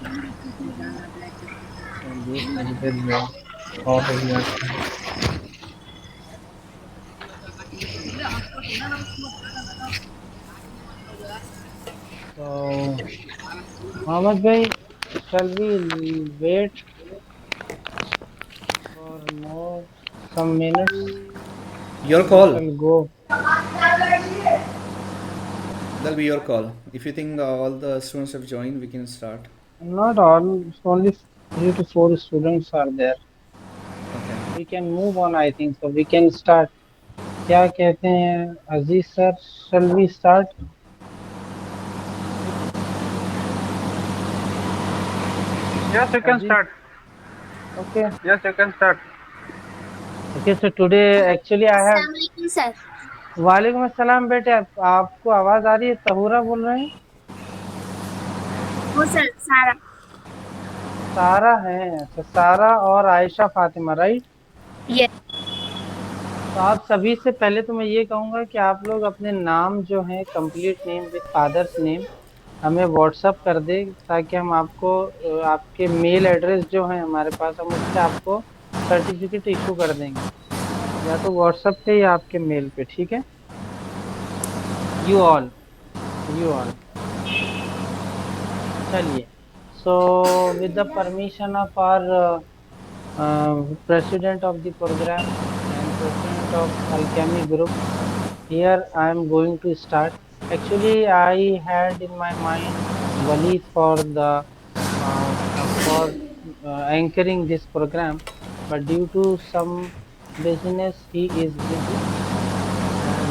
So, Mohammed bhai, shall we wait for more some minutes, Your or we call. shall go? That'll be your call. If you think all the students have joined, we can start. Not all, only 3 to 4 students are there. Okay. We can move on, I think. So we can start. क्या कहते हैं अजीज sir? Shall we start? Yes, you can Aziz, start. okay. Yes, you can start. Okay, so today actually I have. Assalamualaikum sir. वालेकुम अस्सलाम बेटे, आपको आवाज आ रही है? तहूरा बोल रहे हैं? वो सर सारा. सारा है? अच्छा, सारा और आयशा फातिमा, राइट? Yes. तो आप सभी से पहले तो मैं ये कहूँगा कि आप लोग अपने नाम जो है complete name with father's name हमें व्हाट्सअप कर दे, ताकि हम आपको आपके मेल एड्रेस जो है हमारे पास, हम उससे आपको सर्टिफिकेट इशू कर देंगे, या तो व्हाट्सअप पे या आपके मेल पे, ठीक है? यू ऑल चलिए, so with the permission of our president of the program and president of Alchemy group, here I am going to start. Actually I had in my mind Walid for the anchoring this program, but due to some business he is busy.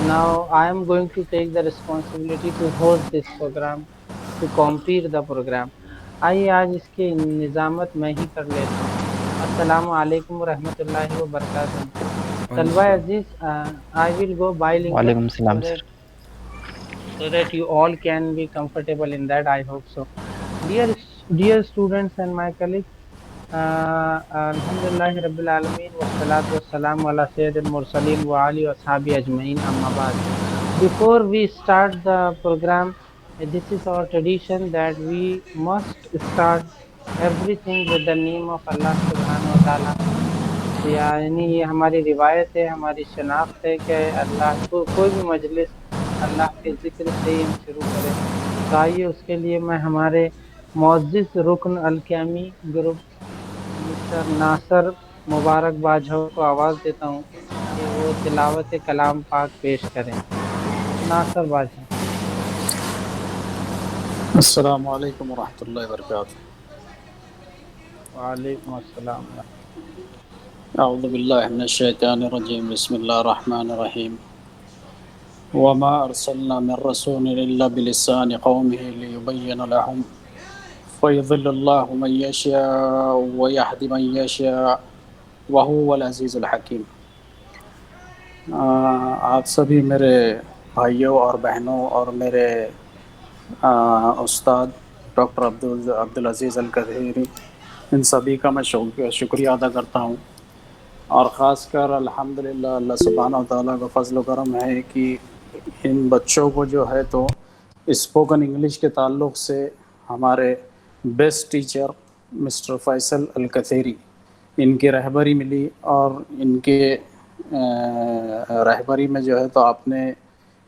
Now I am going to take the responsibility to host this program, to complete the program. आइए आज इसकी निज़ामत मैं ही कर लेता हूँ। अस्सलामु अलैकुम रहमतुल्लाहि व बरकातहू। तलबा अजीज, I will go bilingual वालेकुम सलाम sir. so that you all can be comfortable in that. I hope so. Dear students and my colleagues, Alhamdulillah Rabbil Alameen wa salatu wa salam ala Sayyidil Mursaleen wa ali wa ashabi ajmain, amma ba'd. Before we start the program, this is our tradition that we must start everything with the name of Allah subhanahu wa ta'ala. यानी ये हमारी रिवायत है, हमारी शनाख्त है कि अल्लाह को कोई भी मजलिस अल्लाह के ज़िक्र से ही हम शुरू करें। तो आइए उसके लिए मैं हमारे मुअज़्ज़िज़ रुकन अलकामी ग्रुप मिस्टर नासर मुबारक बाजहौ को आवाज़ देता हूँ कि वो तिलावत कलाम पाक पेश करें। नासर बाजहौ। अस्सलामु अलैकुम वरहमतुल्लाहि वबरकातुहू। वालेकुम अस्सलाम। अऊज़ु बिल्लाहि मिनश शैतानिर रजीम। बिस्मिल्लाहिर रहमानिर रहीम। वमा अरसलना मिर रसूलिन इल्ला बिलिसानि कौमिहि लियुबय्यिन लहुम फयुज़िल्लुल्लाहु मन यशाअ व यहदी मन यशाअ व हुवल अज़ीज़ुल हकीम। आप सभी मेरे भाइयों और बहनों और मेरे उस्ताद डॉक्टर अब्दुल अज़ीज़ अलकसेरी, इन सभी का मैं शुक्रिया अदा करता हूँ। और ख़ास कर अल्हम्दुलिल्लाह अल्लाह सुब्हानहू व तआला का फ़ज़ल व करम है कि इन बच्चों को जो है तो स्पोकन इंग्लिश के ताल्लुक़ से हमारे बेस्ट टीचर मिस्टर फ़ैसल अल-कसरी, इनकी रहबरी मिली, और इनके रहबरी में जो है तो आपने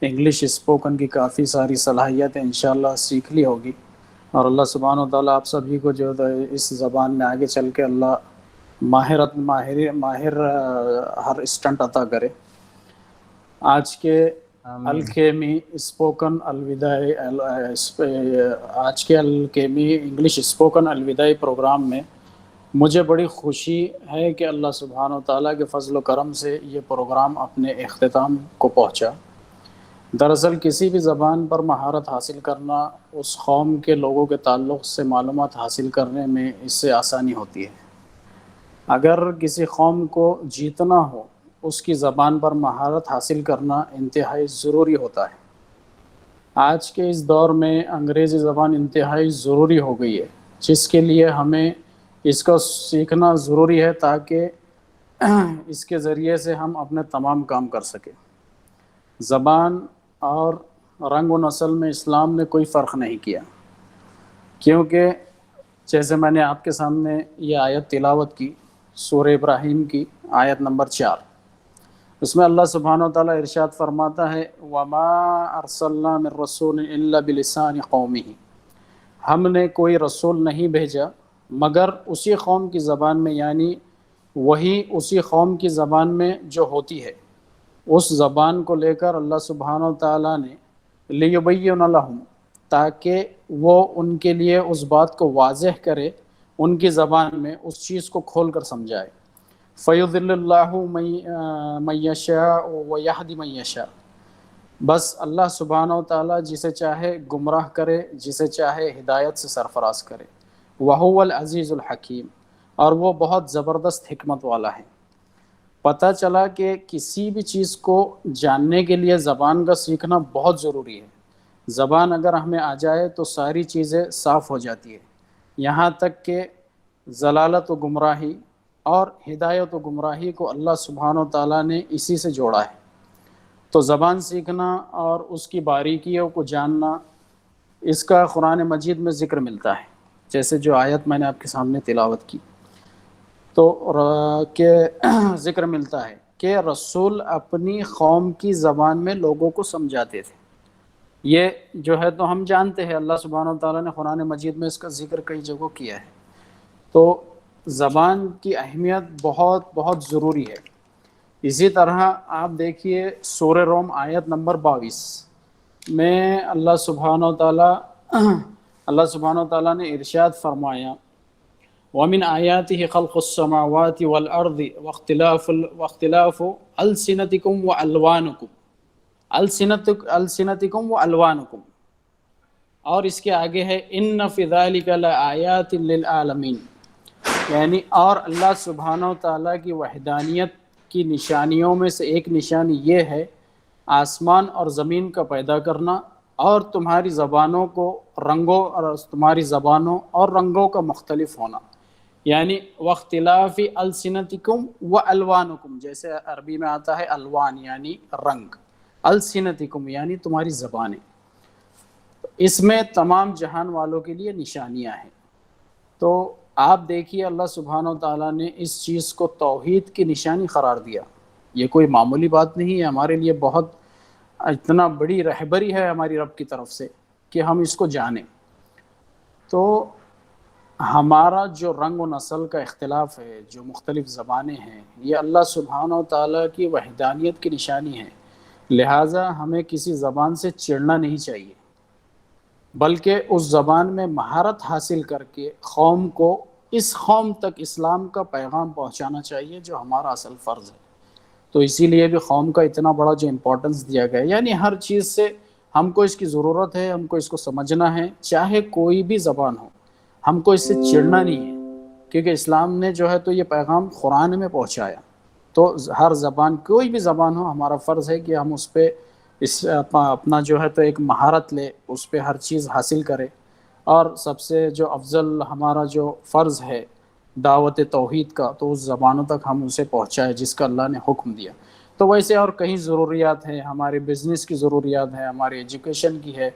इंग्लिश स्पोकन की काफ़ी सारी सलाहियतें इंशाअल्लाह सीख ली होगी। और अल्लाह सुब्हानहू व तआला आप सभी को जो है इस ज़बान में आगे चल के अल्लाह माहिर हर स्टंट अता करे। आज के अलकेमी स्पोकन अलविदाई आज के अलकेमी इंग्लिश स्पोकन अलविदाई प्रोग्राम में मुझे बड़ी खुशी है कि अल्लाह सुब्हानहू व तआला के फ़ज़ल व करम से ये प्रोग्राम अपने इख्तिताम को पहुँचा। दरअसल किसी भी ज़बान पर महारत हासिल करना उस कौम के लोगों के ताल्लुक़ से मालूमात हासिल करने में इससे आसानी होती है। अगर किसी कौम को जीतना हो, उसकी ज़बान पर महारत हासिल करना इंतहाई ज़रूरी होता है। आज के इस दौर में अंग्रेज़ी ज़बान इंतहाई ज़रूरी हो गई है, जिसके लिए हमें इसको सीखना ज़रूरी है ताकि इसके ज़रिए से हम अपने तमाम काम कर सकें। ज़बान और रंग व नस्ल में इस्लाम ने कोई फ़र्क नहीं किया, क्योंकि جیسے میں نے آپ کے سامنے یہ آیت تلاوت کی سورہ ابراہیم کی آیت نمبر 4، اس میں اللہ سبحانہ و تعالیٰ ارشاد فرماتا ہے وما ارسلنا من رسول الا بلسان قومه، ہم نے کوئی رسول نہیں بھیجا مگر اسی قوم کی زبان میں، یعنی وہی اسی قوم کی زبان میں جو ہوتی ہے، اس زبان کو لے کر اللہ سبحانہ و تعالیٰ نے لیبین لہم، تاکہ وہ ان کے لیے اس بات کو واضح کرے ان کی زبان میں، اس چیز کو کھول کر سمجھائے۔ فیضل اللہ من یشاء ویہدی من یشاء، بس اللہ سبحانہ و تعالیٰ جسے چاہے گمراہ کرے، جسے چاہے ہدایت سے سرفراز کرے۔ وہو العزیز الحکیم، اور وہ بہت زبردست حکمت والا ہے۔ پتہ چلا کہ کسی بھی چیز کو جاننے کے لیے زبان کا سیکھنا بہت ضروری ہے۔ زبان اگر ہمیں آ جائے تو ساری چیزیں صاف ہو جاتی ہے، یہاں تک کہ ضلالت و گمراہی اور ہدایت و گمراہی کو اللہ سبحانہ و تعالیٰ نے اسی سے جوڑا ہے۔ تو زبان سیکھنا اور اس کی باریکیوں کو جاننا، اس کا قرآن مجید میں ذکر ملتا ہے، جیسے جو آیت میں نے آپ کے سامنے تلاوت کی، تو کہ ذکر ملتا ہے کہ رسول اپنی قوم کی زبان میں لوگوں کو سمجھاتے تھے۔ یہ جو ہے تو ہم جانتے ہیں، اللہ سبحانہ و تعالیٰ نے قرآن مجید میں اس کا ذکر کئی جگہوں کیا ہے۔ تو زبان کی اہمیت بہت بہت ضروری ہے۔ اسی طرح آپ دیکھیے سورہ روم آیت نمبر 22 میں اللہ سبحانہ و تعالیٰ نے ارشاد فرمایا وَمِنْ آيَاتِهِ خَلْقُ السَّمَاوَاتِ وَالْأَرْضِ وَاخْتِلَافُ أَلْسِنَتِكُمْ وَأَلْوَانِكُمْ، اور اس کے آگے ہے إِنَّ فِي ذَلِكَ لَآيَاتٍ لِلْعَالَمِينَ، یعنی اور اللہ سبحانہ و تعالیٰ کی وحدانیت کی نشانیوں میں سے ایک نشانی یہ ہے آسمان اور زمین کا پیدا کرنا، اور تمہاری زبانوں اور رنگوں کا مختلف ہونا، یعنی واختلاف السنتکم والوانکم، جیسے عربی میں آتا ہے الوان یعنی رنگ، السنتکم یعنی تمہاری زبانیں، اس میں تمام جہان والوں کے لیے نشانیاں ہیں۔ تو آپ دیکھیے اللہ سبحانہ و تعالیٰ نے اس چیز کو توحید کی نشانی قرار دیا۔ یہ کوئی معمولی بات نہیں ہے، ہمارے لیے بہت اتنا بڑی رہبری ہے ہماری رب کی طرف سے کہ ہم اس کو جانیں۔ تو ہمارا جو رنگ و نسل کا اختلاف ہے، جو مختلف زبانیں ہیں، یہ اللہ سبحانہ و تعالیٰ کی وحدانیت کی نشانی ہے، لہٰذا ہمیں کسی زبان سے چڑھنا نہیں چاہیے، بلکہ اس زبان میں مہارت حاصل کر کے قوم کو، اس قوم تک اسلام کا پیغام پہنچانا چاہیے، جو ہمارا اصل فرض ہے۔ تو اسی لیے بھی قوم کا اتنا بڑا جو امپورٹنس دیا گیا ہے، یعنی ہر چیز سے ہم کو اس کی ضرورت ہے، ہم کو اس کو سمجھنا ہے، چاہے کوئی بھی زبان ہو، ہم کو اس سے چڑھنا نہیں ہے، کیونکہ اسلام نے جو ہے تو یہ پیغام قرآن میں پہنچایا۔ تو ہر زبان، کوئی بھی زبان ہو، ہمارا فرض ہے کہ ہم اس پہ اپنا جو ہے تو ایک مہارت لے، اس پہ ہر چیز حاصل کرے، اور سب سے جو افضل ہمارا جو فرض ہے دعوت توحید کا، تو اس زبانوں تک ہم اسے پہنچائے جس کا اللہ نے حکم دیا۔ تو ویسے اور کہیں ضروریات ہیں، ہمارے بزنس کی ضروریات ہیں، ہماری ایجوکیشن کی ہے،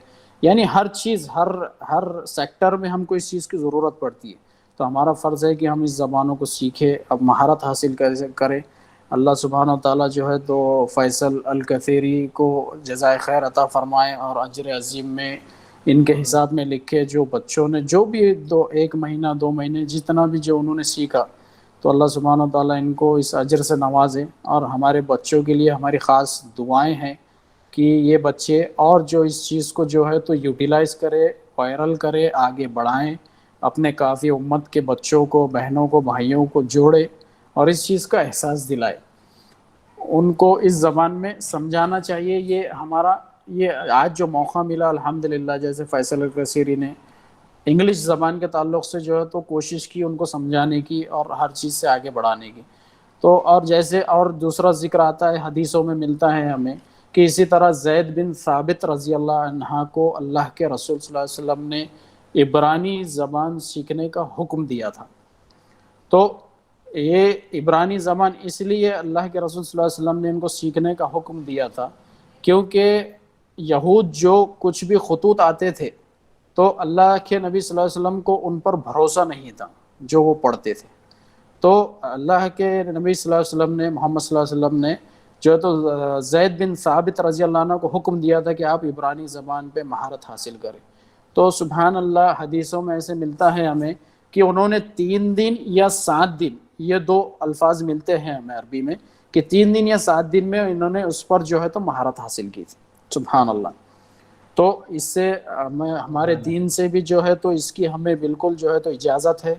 یعنی ہر چیز، ہر سیکٹر میں ہم کو اس چیز کی ضرورت پڑتی ہے۔ تو ہمارا فرض ہے کہ ہم اس زبانوں کو سیکھیں، اب مہارت حاصل کریں۔ اللہ سبحانہ و تعالیٰ جو ہے تو فیصل الکسری کو جزائے خیر عطا فرمائے اور اجر عظیم میں ان کے حساب میں لکھے، جو بچوں نے جو بھی ایک مہینہ 2 مہینے جتنا بھی جو انہوں نے سیکھا، تو اللہ سبحانہ و تعالیٰ ان کو اس اجر سے نوازے۔ اور ہمارے بچوں کے لیے ہماری خاص دعائیں ہیں کہ یہ بچے اور جو اس چیز کو جو ہے تو یوٹیلائز کرے، وائرل کرے، آگے بڑھائیں، اپنے کافی امت کے بچوں کو، بہنوں کو، بھائیوں کو جوڑے اور اس چیز کا احساس دلائے، ان کو اس زبان میں سمجھانا چاہیے۔ یہ آج جو موقع ملا الحمدللہ، جیسے فیصل الکسری نے انگلش زبان کے تعلق سے جو ہے تو کوشش کی ان کو سمجھانے کی اور ہر چیز سے آگے بڑھانے کی۔ تو اور جیسے اور دوسرا ذکر آتا ہے، حدیثوں میں ملتا ہے ہمیں کہ اسی طرح زید بن ثابت رضی اللہ عنہ کو اللہ کے رسول صلی اللہ علیہ وسلم نے عبرانی زبان سیکھنے کا حکم دیا تھا۔ تو یہ عبرانی زبان اس لیے اللہ کے رسول صلی اللہ علیہ وسلم نے ان کو سیکھنے کا حکم دیا تھا کیونکہ یہود جو کچھ بھی خطوط آتے تھے تو اللہ کے نبی صلی اللہ علیہ وسلم کو ان پر بھروسہ نہیں تھا جو وہ پڑھتے تھے. تو اللہ کے نبی صلی اللہ علیہ وسلم نے محمد صلی اللہ علیہ وسلم نے جو ہے تو زید بن ثابت رضی اللہ عنہ کو حکم دیا تھا کہ آپ عبرانی زبان پہ مہارت حاصل کریں. تو سبحان اللہ حدیثوں میں ایسے ملتا ہے ہمیں کہ انہوں نے 3 دن یا 7 دن، یہ 2 الفاظ ملتے ہیں ہمیں عربی میں، کہ 3 دن یا 7 دن میں انہوں نے اس پر جو ہے تو مہارت حاصل کی تھی. سبحان اللہ. تو اس سے ہمارے دین سے بھی جو ہے تو اس کی ہمیں بالکل جو ہے تو اجازت ہے.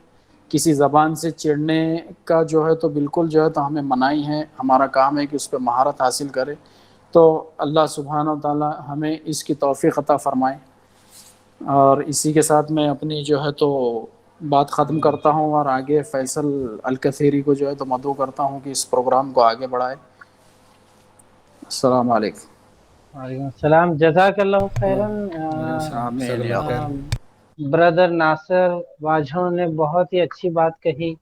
کسی زبان سے چڑھنے کا جو ہے تو بالکل جو ہے تو ہمیں منائی ہے. ہمارا کام ہے کہ اس پہ مہارت حاصل کرے. تو اللہ سبحانہ و تعالی ہمیں اس کی توفیق عطا فرمائے. اور اسی کے ساتھ میں اپنی جو ہے تو بات ختم کرتا ہوں اور آگے فیصل الکثیری کو جو ہے تو مدعو کرتا ہوں کہ اس پروگرام کو آگے بڑھائے. السلام علیکم. وعلیکم السلام. جزاک اللہ خیراً. آمین یا رب. برادر ناصر باجھو نے بہت ہی اچھی بات کہی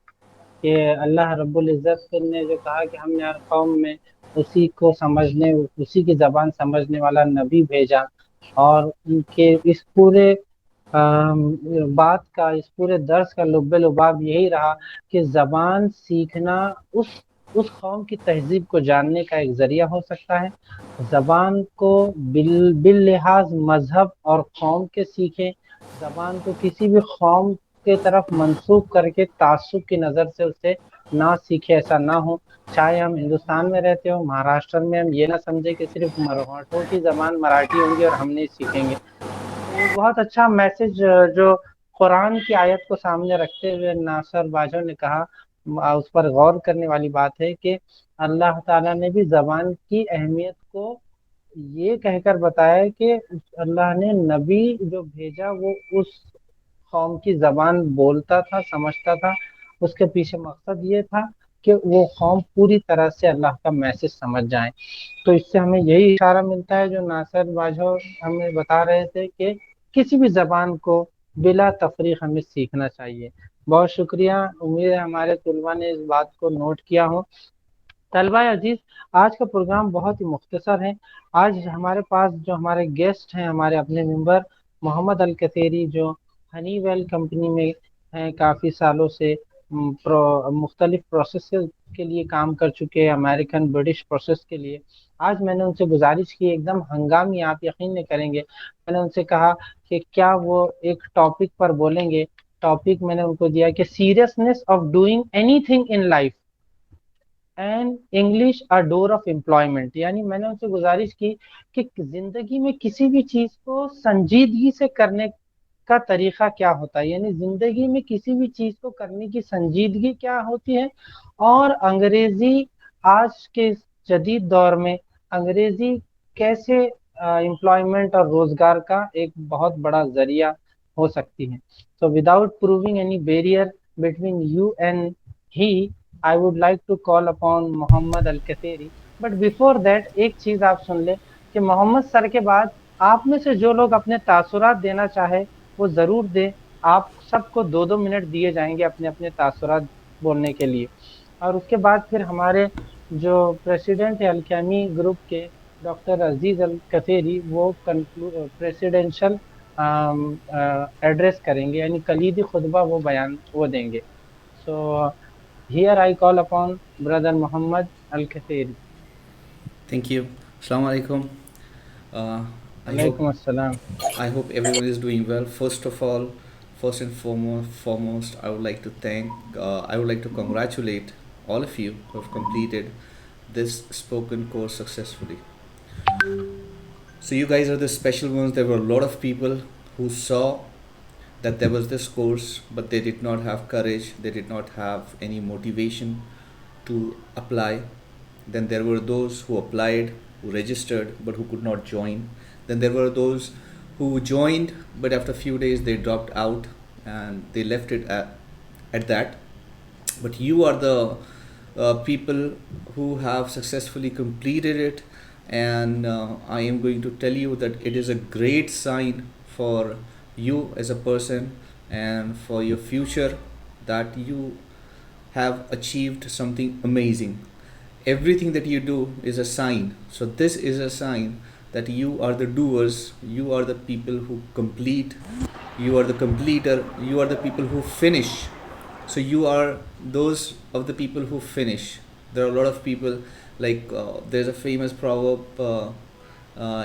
کہ اللہ رب العزت نے جو کہا کہ ہم نے ہر قوم میں اسی کو سمجھنے، اسی کی زبان سمجھنے والا نبی بھیجا، اور ان کے اس پورے بات کا، اس پورے درس کا لب لباب یہی رہا کہ زبان سیکھنا اس قوم کی تہذیب کو جاننے کا ایک ذریعہ ہو سکتا ہے. زبان کو باللحاظ مذہب اور قوم کے سیکھیں. زبان کو کسی بھی قوم کے طرف منسوخ کر کے تعصب کی نظر سے اسے نہ سیکھے، ایسا نہ ہو. چاہے ہم ہندوستان میں رہتے ہو، مہاراشٹر میں، ہم یہ نہ سمجھے کہ صرف مراٹھوں کی زبان مراٹھی ہوں گی اور ہم نہیں سیکھیں گے. تو بہت اچھا میسج جو قرآن کی آیت کو سامنے رکھتے ہوئے ناصر باجوہ نے کہا، اس پر غور کرنے والی بات ہے کہ اللہ تعالیٰ نے بھی زبان کی اہمیت کو یہ کہہ کر بتایا کہ اللہ نے نبی جو بھیجا وہ اس قوم کی زبان بولتا تھا، سمجھتا تھا. اس کے پیچھے مقصد یہ تھا کہ وہ قوم پوری طرح سے اللہ کا میسج سمجھ جائیں. تو اس سے ہمیں یہی اشارہ ملتا ہے جو ناصر باجوہ ہمیں بتا رہے تھے کہ کسی بھی زبان کو بلا تفریق ہمیں سیکھنا چاہیے. بہت شکریہ. امید ہے ہمارے طلباء نے اس بات کو نوٹ کیا ہو. طلبہ عزیز، آج کا پروگرام بہت ہی مختصر ہے. آج ہمارے پاس جو ہمارے گیسٹ ہیں، ہمارے اپنے ممبر محمد الکثیری، جو ہنی ویل کمپنی میں ہیں، کافی سالوں سے مختلف پروسیس کے لیے کام کر چکے ہیں، امریکن برٹش پروسیس کے لیے. آج میں نے ان سے گزارش کی، ایک دم ہنگامی، آپ یقین نہیں کریں گے، میں نے ان سے کہا کہ کیا وہ ایک ٹاپک پر بولیں گے. ٹاپک میں نے ان کو دیا کہ seriousness of doing any thing in life and English a door of employment. یعنی میں نے ان سے گزارش کی کہ زندگی میں کسی بھی چیز کو سنجیدگی سے کرنے کا طریقہ کیا ہوتا ہے، یعنی زندگی میں کسی بھی چیز کو کرنے کی سنجیدگی کیا ہوتی ہے. اور انگریزی آج کے جدید دور میں انگریزی کیسے امپلائمنٹ اور روزگار کا ایک بہت بڑا ذریعہ ہو سکتی ہے. So without proving any barrier between you and he, I would like to call upon Muhammad الکثیری. But before that ایک چیز آپ سن لیں کہ محمد سر کے بعد آپ میں سے جو لوگ اپنے تاثرات دینا چاہے وہ ضرور دیں. آپ سب کو 2 منٹ دیے جائیں گے اپنے اپنے تاثرات بولنے کے لیے. اور اس کے بعد پھر ہمارے جو پریسیڈنٹ ہے الکیمی گروپ کے ڈاکٹر عزیز الکسری، وہ پریسیڈنشل ایڈریس کریں گے، یعنی کلیدی خطبہ وہ دیں گے. So here I call upon brother Muhammad Al Kasri. Thank you. Assalamu alaikum. وعلیکم السلام. I hope everyone is doing well. First and foremost, I would like to congratulate all of you who have completed this spoken course successfully. So you guys are the special ones. There were a lot of people who saw that there was this course, but they did not have courage, they did not have any motivation to apply. Then there were those who applied, who registered, but who could not join. Then there were those who joined, but after a few days they dropped out and they left it at that. But you are the people who have successfully completed it, and I am going to tell you that it is a great sign for you as a person and for your future that you have achieved something amazing. Everything that you do is a sign. So this is a sign that you are the doers, you are the people who complete, you are the completer, you are the people who finish. So you are those of the people who finish. There are a lot of people, like there's a famous proverb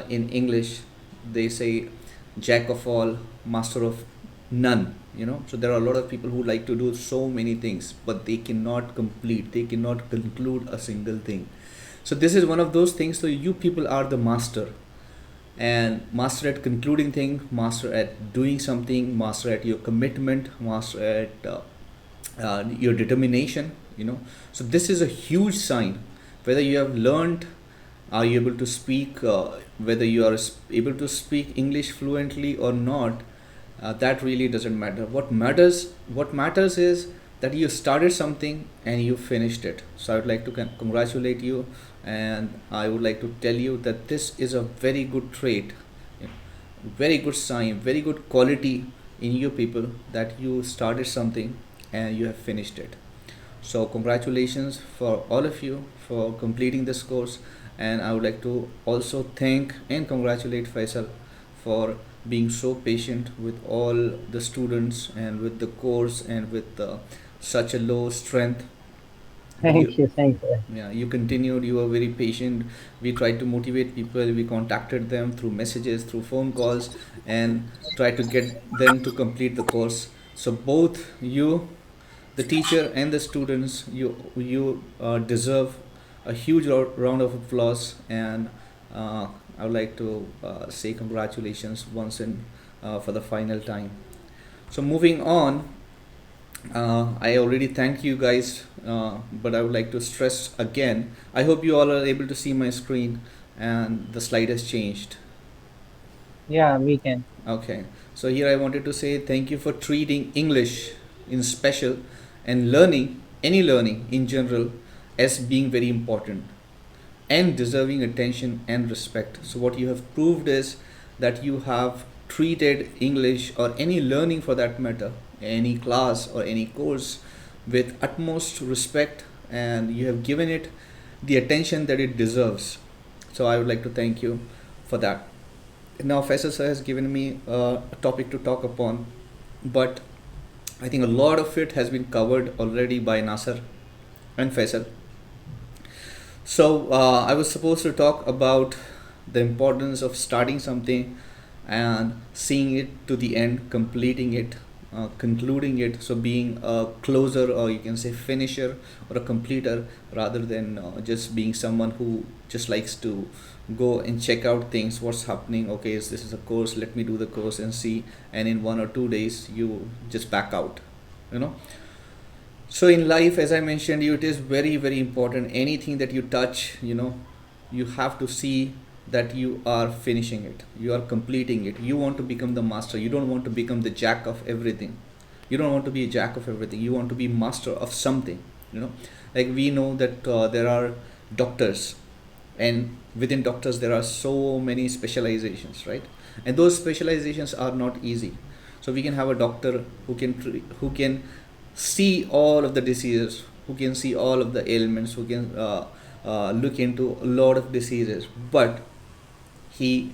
in English. They say, "Jack of all, master of none." So there are a lot of people who like to do so many things, but they cannot complete. They cannot conclude a single thing. So this is one of those things. So you people are the master, and master at concluding thing, master at doing something, master at your commitment, master at your determination. So this is a huge sign. Whether you have learned, are you able to speak, whether you are able to speak English fluently or not, that really doesn't matter. What matters is that you started something and you finished it. So I would like to congratulate you, and I would like to tell you that this is a very good trait, very good sign, very good quality in you people, that you started something and you have finished it. So congratulations for all of you for completing this course, and I would like to also thank and congratulate Faisal for being so patient with all the students and with the course, and with such a low strength. You, Thank you. yeah, you continued, you were very patient. We tried to motivate people, we contacted them through messages, through phone calls, and tried to get them to complete the course. So both you, the teacher, and the students, you deserve a huge round of applause. And I would like to say congratulations once and for the final time. So moving on, I already thank you guys, but I would like to stress again. I hope you all are able to see my screen and the slide has changed. Yeah, we can. Okay, so here I wanted to say thank you for treating English in special, and any learning in general, as being very important and deserving attention and respect. So what you have proved is that you have treated English, or any learning for that matter, any class or any course, with utmost respect, and you have given it the attention that it deserves. So I would like to thank you for that. Now Faisal sir has given me a topic to talk upon, but I think a lot of it has been covered already by Naser and Faisal. So I was supposed to talk about the importance of starting something and seeing it to the end, completing it, concluding it. So being a closer, or you can say finisher, or a completer, rather than just being someone who just likes to go and check out things, what's happening. Okay, this is a course, let me do the course and see, and in 1 or 2 days you just back out. So in life, as I mentioned you, it is very very important. Anything that you touch, you have to see that you are finishing it, you are completing it. You want to become the master. You don't want to become the jack of everything. You don't want to be a jack of everything. You want to be master of something. Like we know that there are doctors, and within doctors there are so many specializations, right? And those specializations are not easy. So we can have a doctor who can see all of the diseases, who can see all of the ailments, who can look into a lot of diseases, but he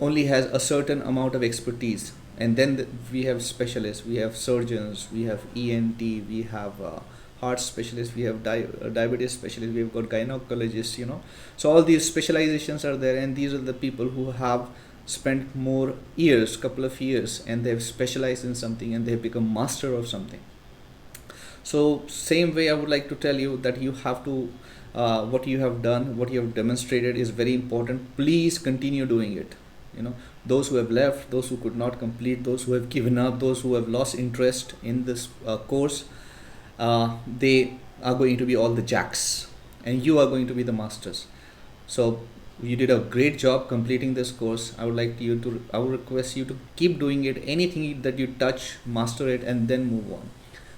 only has a certain amount of expertise. And then we have specialists, we have surgeons, we have ENT, we have heart specialists, we have diabetes specialists, we have got gynecologists. So all these specializations are there, and these are the people who have spent more years, couple of years, and they've specialized in something, and they've become master of something. So same way I would like to tell you that you have to what you have done, what you have demonstrated is very important. Please continue doing it. Those who have left, those who could not complete, those who have given up, those who have lost interest in this course, they are going to be all the jacks, and you are going to be the masters. So you did a great job completing this course. I would request you to keep doing it. Anything that you touch, master it, and then move on.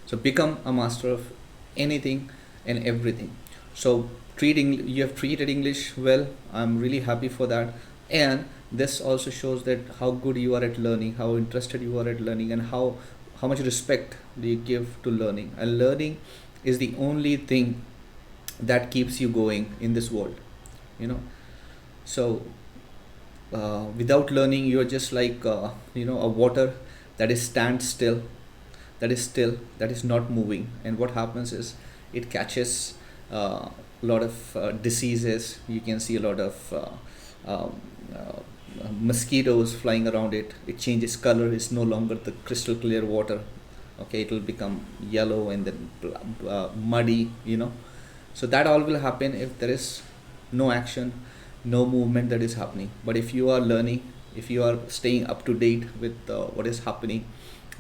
So become a master of anything and everything. So you have treated English well. I'm really happy for that. And this also shows that how good you are at learning, how interested you are at learning, and how much respect do you give to learning. And learning is the only thing that keeps you going in this world. So without learning, you're just like a water that is stand still, that is not moving. And what happens is it catches a lot of diseases. You can see a lot of um, mosquitoes flying around it. It changes color. It's no longer the crystal clear water. Okay, it will become yellow and then muddy, so that all will happen if there is no action, no movement that is happening. But if you are learning, if you are staying up to date with what is happening,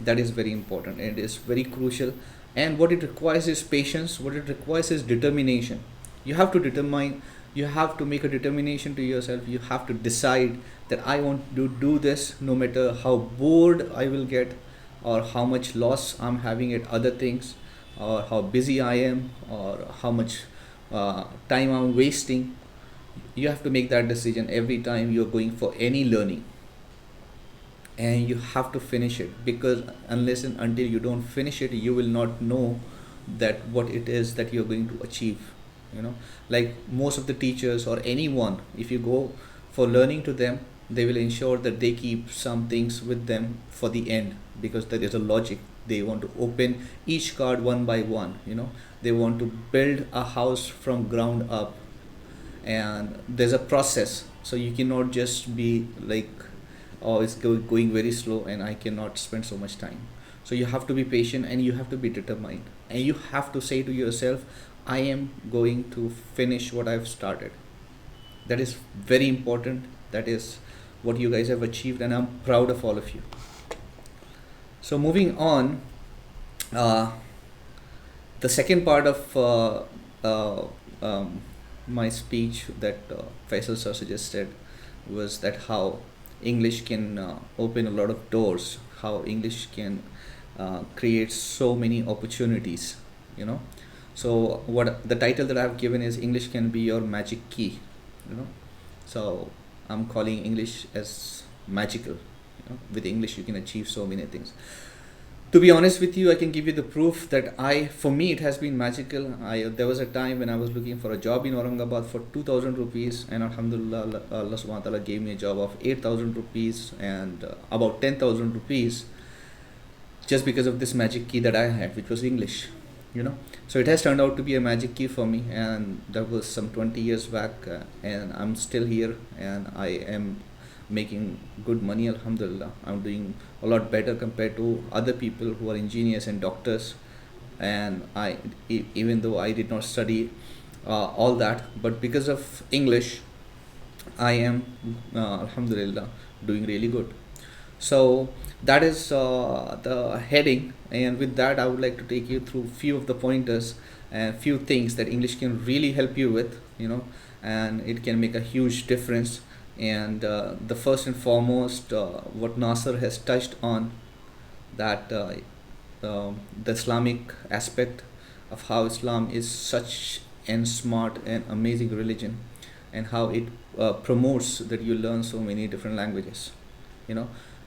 that is very important and it is very crucial. And what it requires is patience. What it requires is determination. You have to determine, you have to make a determination to yourself. You have to decide that I want to do this no matter how bored I will get, or how much loss I'm having at other things, or how busy I am, or how much time I'm wasting. You have to make that decision every time you're going for any learning, and you have to finish it, because unless and until you don't finish it, you will not know that what it is that you're going to achieve. Like most of the teachers or anyone, if you go for learning to them, they will ensure that they keep some things with them for the end, because there is a logic. They want to open each card one by one. They want to build a house from ground up, and there's a process. So you cannot just be like, oh, it's going very slow and I cannot spend so much time. So you have to be patient and you have to be determined, and you have to say to yourself, I am going to finish what I've started. That is very important. That is what you guys have achieved, and I'm proud of all of you. So moving on, the second part of my speech that Faisal sir suggested was that how English can open a lot of doors, how English can create so many opportunities. So what the title that I've given is English can be your magic key. So I'm calling English as magical. With English you can achieve so many things. To be honest with you, I can give you the proof that for me it has been magical. There was a time when I was looking for a job in Aurangabad for 2,000 rupees, and Alhamdulillah, Allah subhanahu wa ta'ala gave me a job of 8,000 rupees and about 10,000 rupees, just because of this magic key that I had, which was English. So it has turned out to be a magic key for me, and that was some 20 years back, and I'm still here, and I am making good money. Alhamdulillah, I'm doing a lot better compared to other people who are engineers and doctors. And even though I did not study all that, but because of English, I am Alhamdulillah doing really good. So that is the heading, and with that I would like to take you through few of the pointers and few things that English can really help you with, and it can make a huge difference. And the first and foremost, what Naser has touched on, that the Islamic aspect of how Islam is such and smart and amazing religion, and how it promotes that you learn so many different languages,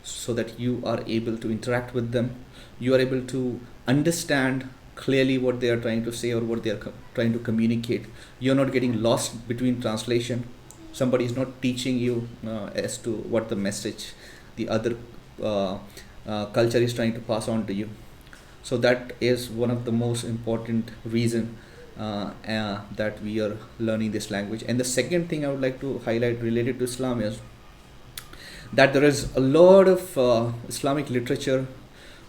so that you are able to interact with them, you are able to understand clearly what they are trying to say or what they are trying to communicate. You're not getting lost between translation. Somebody is not teaching you as to what the message the other culture is trying to pass on to you. So that is one of the most important reason that we are learning this language. And the second thing I would like to highlight related to Islam is that there is a lot of Islamic literature,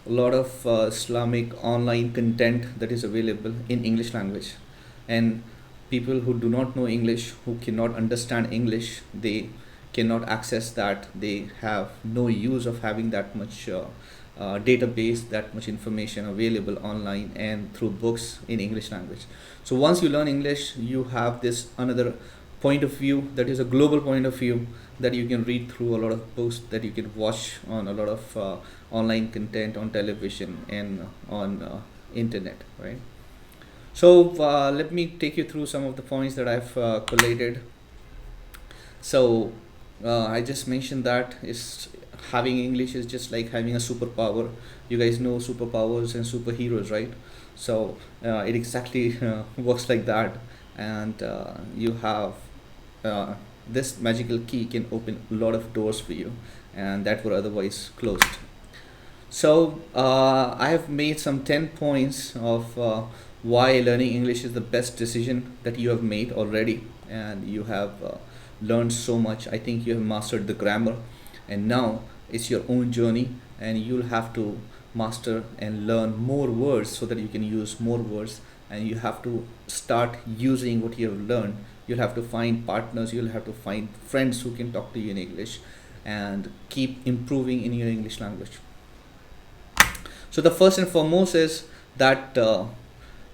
a lot of Islamic online content that is available in English language. And people who do not know English, who cannot understand English, they cannot access that. They have no use of having that much database, that much information available online and through books in English language. So once you learn English, you have this another point of view, that is a global point of view, that you can read through a lot of books, that you can watch on a lot of online content on television and on internet, right? So let me take you through some of the points that I've collated. So I just mentioned that is having English is just like having a superpower. You guys know superpowers and superheroes, right? So it exactly works like that. And you have this magical key can open a lot of doors for you, and that were otherwise closed. So I have made some 10 points of why learning English is the best decision that you have made already, and you have learned so much. I think you have mastered the grammar, and now it's your own journey, and you'll have to master and learn more words so that you can use more words, and you have to start using what you have learned. You'll have to find partners, you'll have to find friends who can talk to you in English, and keep improving in your English language. So the first and foremost is that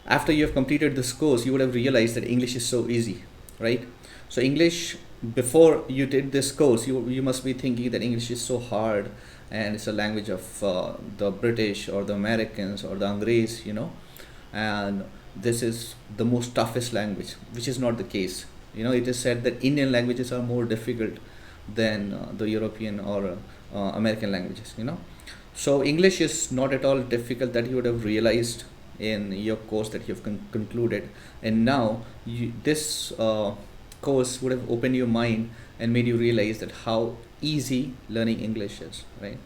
after you have completed this course, you would have realized that English is so easy, right? So English, before you did this course, you must be thinking that English is so hard, and it's a language of the British or the Americans or the Angrez, and this is the most toughest language, which is not the case. It is said that Indian languages are more difficult than the European or American languages, So English is not at all difficult, that you would have realized in your course that you have concluded. And now this course would have opened your mind and made you realize that how easy learning English is, right?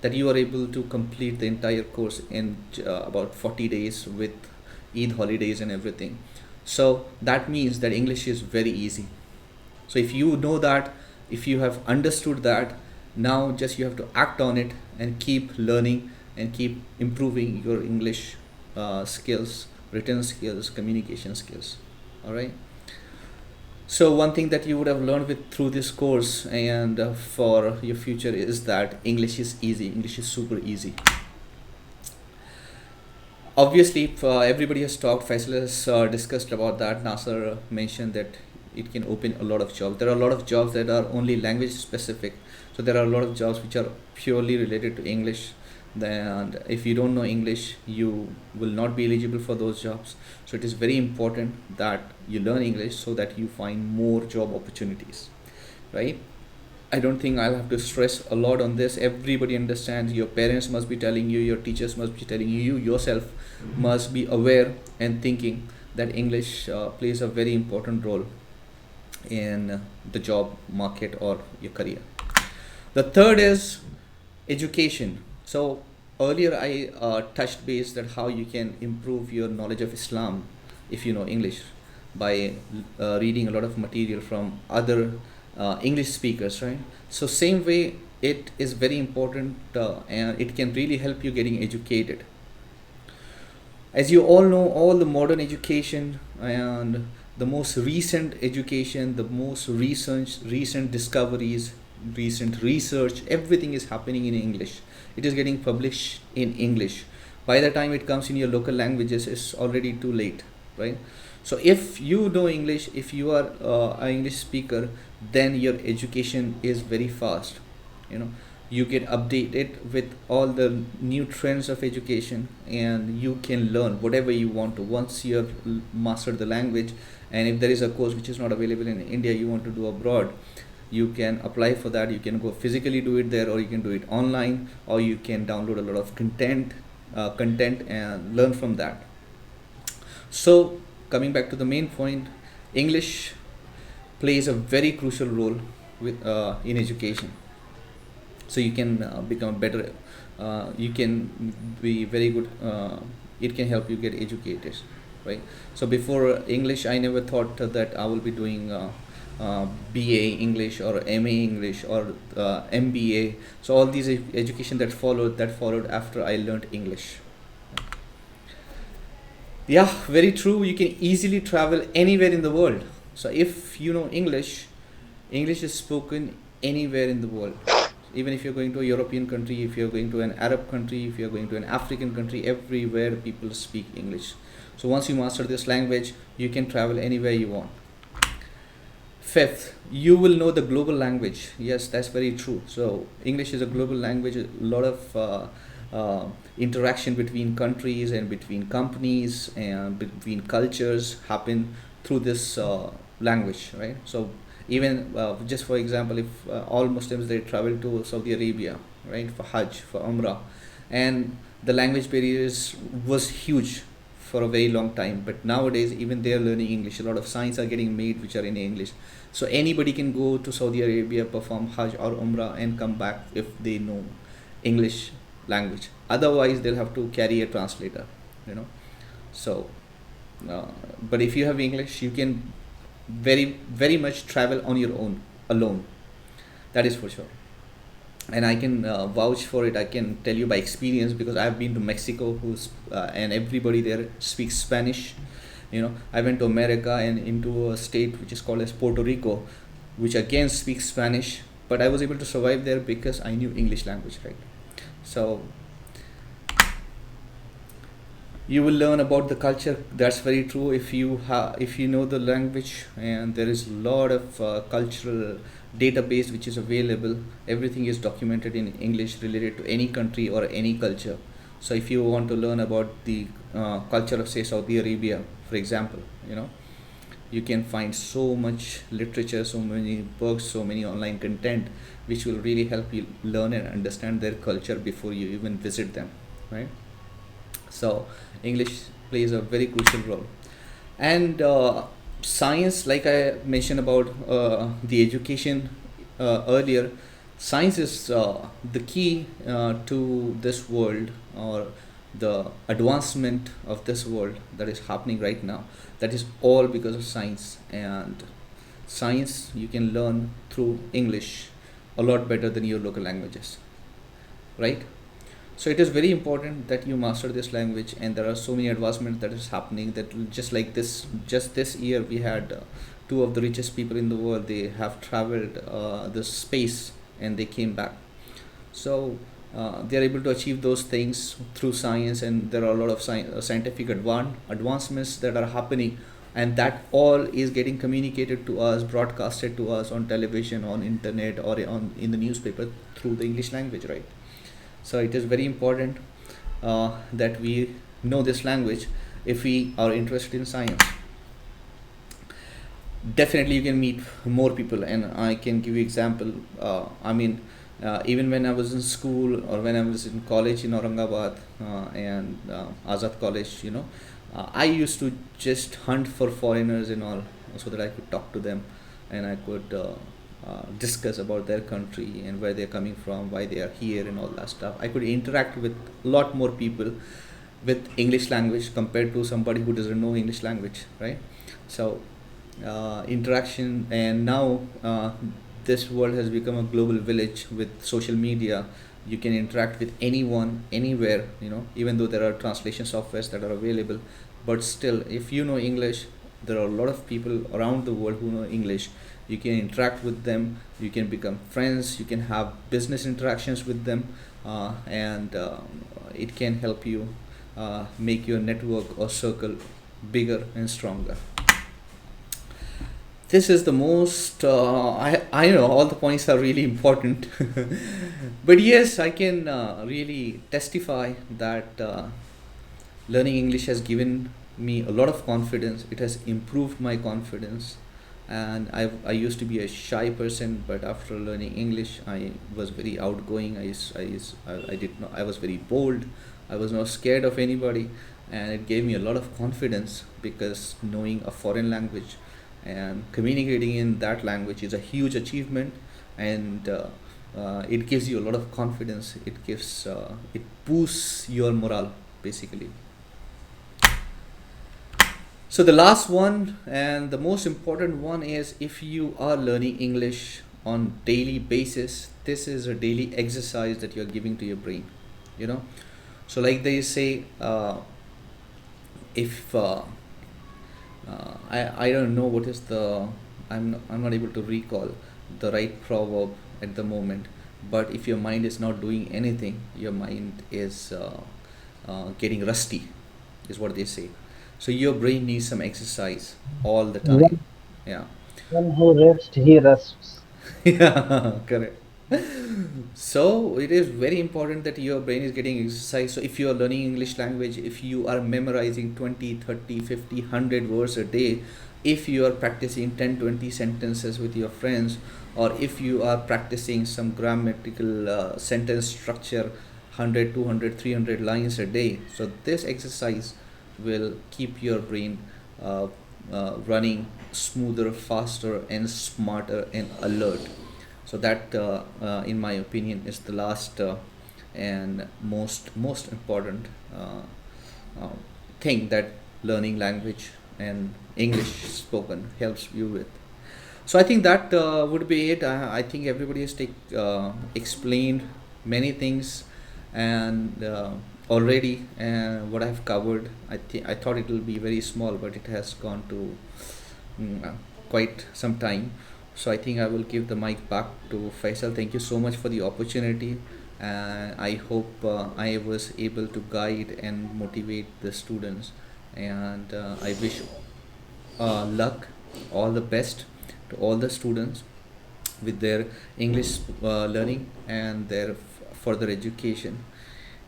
That you are able to complete the entire course in about 40 days with Eid holidays and everything. So that means that English is very easy. So if you know that, if you have understood that, now just you have to act on it and keep learning and keep improving your English skills, written skills, communication skills. All right. So one thing that you would have learned through this course and for your future is that English is easy. English is super easy. Obviously, everybody has talked. Faisal has discussed about that. Naser mentioned that it can open a lot of jobs. There are a lot of jobs that are only language specific. So there are a lot of jobs which are purely related to English. And if you don't know English, you will not be eligible for those jobs. So it is very important that you learn English so that you find more job opportunities, right? I don't think I'll have to stress a lot on this. Everybody understands. Your parents must be telling you, your teachers must be telling you, you yourself must be aware and thinking that English plays a very important role in the job market or your career. The third is education. So earlier I touched base that how you can improve your knowledge of Islam if you know English by reading a lot of material from other English speakers, right? So same way it is very important and it can really help you getting educated. As you all know, all the modern education and the most recent education, the most recent discoveries, recent research, everything is happening in English. It is getting published in English. By the time it comes in your local languages, it's already too late, right? So if you know English, if you are an English speaker, then your education is very fast. You get updated with all the new trends of education, and you can learn whatever you want to once you have mastered the language. And if there is a course which is not available in India, you want to do abroad, you can apply for that. You can go physically do it there, or you can do it online, or you can download a lot of content and learn from that. So coming back to the main point, English plays a very crucial role in education. So you can become better, you can be very good, it can help you get educated, right? So before English, I never thought that I will be doing BA English or MA English or MBA. So all these education that followed after I learned English. Yeah, very true. You can easily travel anywhere in the world. So if you know English, English is spoken anywhere in the world. Even if you're going to a European country, if you're going to an Arab country, if you're going to an African country, everywhere people speak English. So once you master this language, you can travel anywhere you want. Fifth, you will know the global language. Yes, that's very true. So English is a global language. A lot of interaction between countries and between companies and between cultures happen through this language, right? So even just for example, if all Muslims, they travel to Saudi Arabia, right, for Hajj, for Umrah, and the language barriers was huge for a very long time, but nowadays even they are learning English. A lot of signs are getting made which are in English. So anybody can go to Saudi Arabia, perform Hajj or Umrah, and come back if they know English language. Otherwise, they'll have to carry a translator, you know. So, but if you have English, you can very much travel on your own, alone. That is for sure. And I can vouch for it. I can tell you by experience, because I've been to Mexico, and everybody there speaks Spanish. You know, I went to America and into a state which is called as Puerto Rico, which again speaks Spanish, but I was able to survive there because I knew English language, right? So you will learn about the culture. That's very true. If you know the language, and there is a lot of cultural database which is available. Everything is documented in English related to any country or any culture. So if you want to learn about the culture of, say, Saudi Arabia, for example, you know, you can find so much literature, so many books, so many online content, which will really help you learn and understand their culture before you even visit them, right? So English plays a very crucial role. And science, like I mentioned about the education earlier, science is the key to this world, or the advancement of this world that is happening right now. That is all because of science. And science you can learn through English a lot better than your local languages, right? So it is very important that you master this language, and there are so many advancements that is happening, that just like this year we had two of the richest people in the world. They have traveled the space and they came back. So they are able to achieve those things through science, and there are a lot of scientific advancements that are happening, and that all is getting communicated to us, broadcasted to us on television, on internet, or in the newspaper through the English language, right? So it is very important that we know this language if we are interested in science. Definitely you can meet more people, and I can give you example. Even when I was in school, or when I was in college in Aurangabad and Azad College, you know, I used to just hunt for foreigners and all, so that I could talk to them, and I could discuss about their country and where they're coming from, why they are here, and all that stuff. I could interact with a lot more people with English language compared to somebody who doesn't know English language, right? So interaction, and now this world has become a global village with social media. You can interact with anyone, anywhere, you know, even though there are translation softwares that are available. But still, if you know English, there are a lot of people around the world who know English. You can interact with them, you can become friends, you can have business interactions with them, and it can help you make your network or circle bigger and stronger. This is the most I know all the points are really important, but yes, I can really testify that learning English has given me a lot of confidence. It has improved my confidence, and I used to be a shy person, but after learning English, I was very outgoing. I was very bold. I was not scared of anybody, and it gave me a lot of confidence, because knowing a foreign language and communicating in that language is a huge achievement, and it gives you a lot of confidence. It boosts your morale, basically. So the last one, and the most important one, is if you are learning English on daily basis, this is a daily exercise that you're giving to your brain, you know. So like they say, if I don't know what is the, I'm not able to recall the right proverb at the moment, but if your mind is not doing anything, your mind is getting rusty, is what they say. So your brain needs some exercise all the time. Yeah. One who rests, he rusts. Yeah, correct. So it is very important that your brain is getting exercise. So if you are learning English language, if you are memorizing 20, 30, 50, 100 words a day, if you are practicing 10, 20 sentences with your friends, or if you are practicing some grammatical sentence structure, 100, 200, 300 lines a day, so this exercise will keep your brain running smoother, faster, and smarter and alert. So that, in my opinion, is the last and most important uh, thing that learning language and English spoken helps you with. So I think that would be it. I think everybody has explained many things, and already what I've covered. I thought it will be very small, but it has gone to quite some time. So I think I will give the mic back to Faisal. Thank you so much for the opportunity. I hope I was able to guide and motivate the students, and I wish luck, all the best to all the students with their English learning and their further education.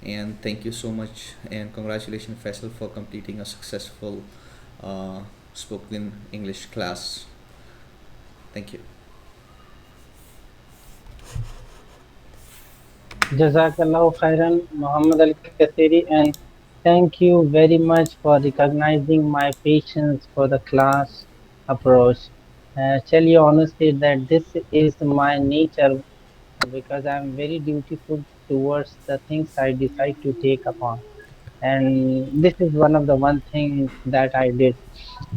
And thank you so much, and congratulations, Faisal, for completing a successful spoken English class. Thank you. Jazakallahu khairan, Muhammad Al-Kaseri, and thank you very much for recognizing my patience for the class approach. Tell you honestly that this is my nature because I am very dutiful towards the things I decide to take upon. And this is one of the one thing that I did.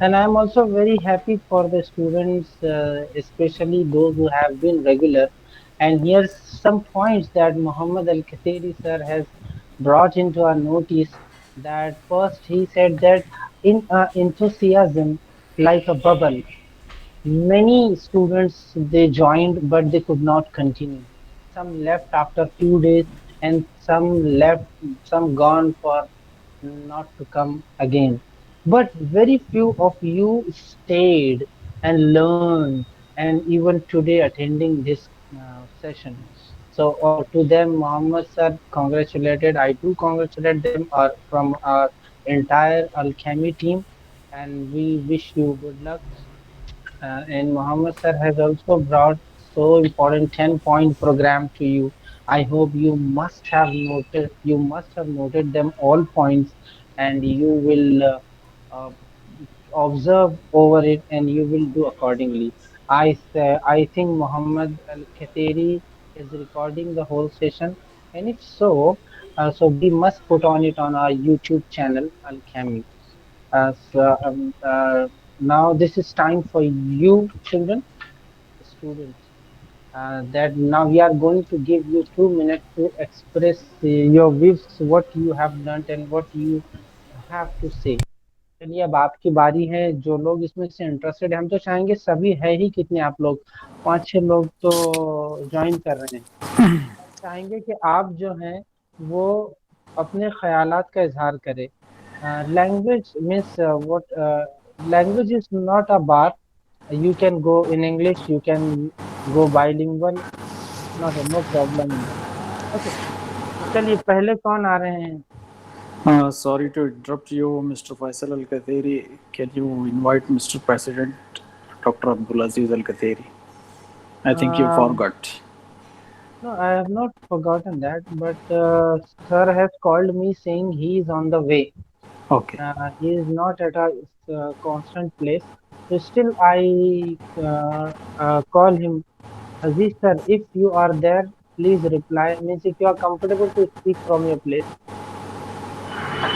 And I'm also very happy for the students, especially those who have been regular. And here's some points that Muhammad Al Kathiri sir has brought into our notice. That first he said that in enthusiasm like a bubble, many students they joined but they could not continue. Some left after few days, and some gone for not to come again. But very few of you stayed and learned, and even today attending this session. So to them, Muhammad sir congratulated. I too congratulate them from our entire Alchemy team, and we wish you good luck. And Mohammed sir has also brought so important 10-point program to you. I hope you must have noted them all points, and you will uh, observe over it and you will do accordingly. I think Muhammad Al Khateri is recording the whole session, and if so, so we must put on it on our YouTube channel Al Khami. Now this is time for you, children, students. That now we are going to give you 2 minutes to express your views, what you have learned and what you have to say. चलिए अब आपकी बारी है. जो लोग इसमें से interested है, हम तो चाहेंगे सभी है ही कितने आप लोग, 5-6 लोग तो ज्वाइन कर रहे हैं. चाहेंगे कि आप जो हैं वो अपने ख्यालात का इजहार करें. Language means what language is not a bar. You can go in English, you can go bilingual, not no problem in that. Okay. तो चलिए पहले कौन आ रहे हैं? Sorry to interrupt you, Mr. Faisal Al-kaseri. Can you invite Mr. President Dr. Aziz Alkaseri? I think you forgot. No, I have not forgotten that, but sir has called me saying he is on the way. Okay. He is not at a constant place. So still I call him. Aziz sir, if you are there, please reply. Means if you are comfortable to speak from your place.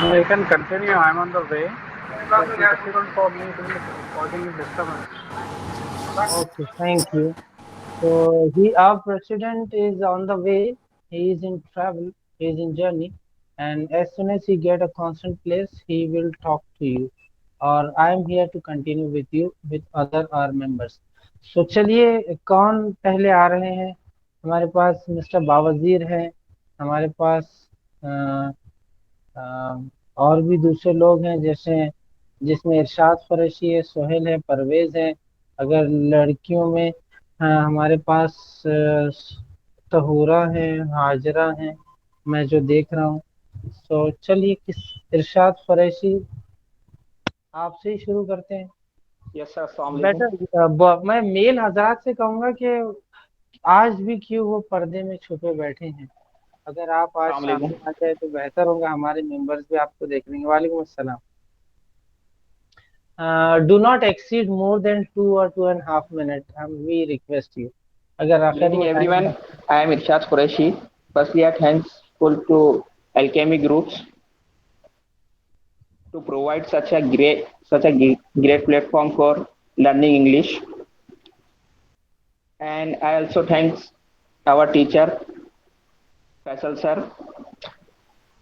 No, you can continue. I'm on the way. But it's difficult for me to be causing disturbance. Okay, thank you. So our president is on the way. He is in travel. He is in journey, and as soon as he get a constant place, he will talk to you. Or I am here to continue with you with other our members. So चलिए कौन पहले आ रहे हैं? हमारे पास mister बावजीर है. हमारे पास और भी दूसरे लोग हैं, जैसे जिसमें इरशाद कुरैशी है, सोहेल है, परवेज है. अगर लड़कियों में हमारे पास तहूरा है, हाजरा है, मैं जो देख रहा हूँ. तो चलिए किस इरशाद कुरैशी आपसे ही शुरू करते हैं. यस सर, अस्सलाम वालेकुम. बेटर मैं मेल हजरात से कहूंगा कि आज भी क्यों वो पर्दे में छुपे बैठे हैं. अगर आप आज अस्सलाम वालेकुम. सामने आ जाए तो बेहतर होगा, हमारे मेंबर्स भी आपको देख लेंगे. वालेकुम अस्सलाम. Do not exceed more than 2 or 2.5 minutes. We request you. अगर Good आखिर evening, में time everyone. I am Irshad Qureshi. Firstly, I thankful to Alchemy Groups to provide such a great platform for learning English. And I also thanks our teacher Faisal sir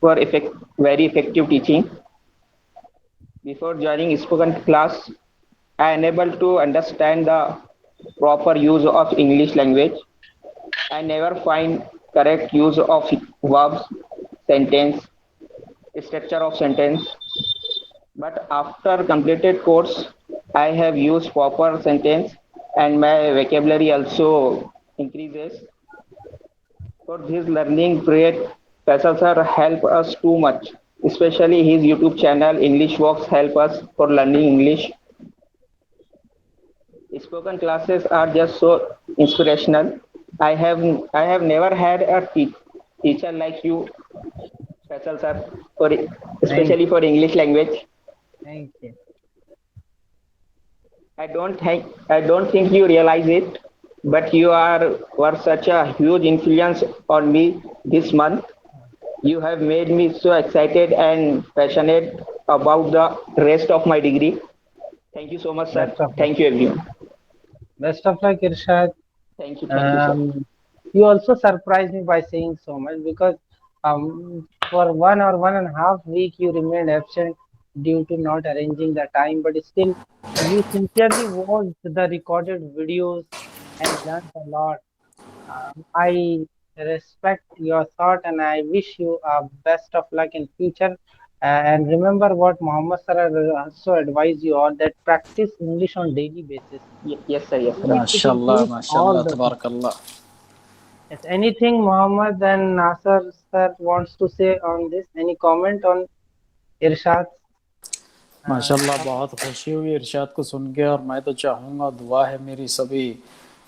for very effective teaching. Before joining spoken class, I am able to understand the proper use of English language. I never find correct use of verbs, sentence, structure of sentence. But after completed course, I have used proper sentence and my vocabulary also increases. For this learning period, Faisal sir help us too much. Especially his YouTube channel English Works help us for learning English. Spoken classes are just so inspirational. I have never had a teacher like you, Faisal sir, for thank especially for English language. thank you. I don't think you realize it, but you were such a huge influence on me this month. You have made me so excited and passionate about the rest of my degree. Thank you so much, sir. Best of luck. Thank you, everyone. Best of luck, Irshad. Thank you, sir. You also surprised me by saying so much because for 1 or 1.5 week you remained absent due to not arranging the time, but still you sincerely watched the recorded videos and learned a lot. I respect your thought and I wish you best of luck in future. And remember what Muhammad Sir also advised you all that practice English on daily basis. Yes, sir. Yes, sir. It माशाल्लाह improves all माशाल्लाह the things. तबारकल्लाह. Yes, anything Muhammad and Nasser sir wants to say on this? Any comment on Irshad? माशाल्लाह बहुत खुशी हुई इरशाद को सुन के, और मैं तो चाहूँगा, दुआ है मेरी सभी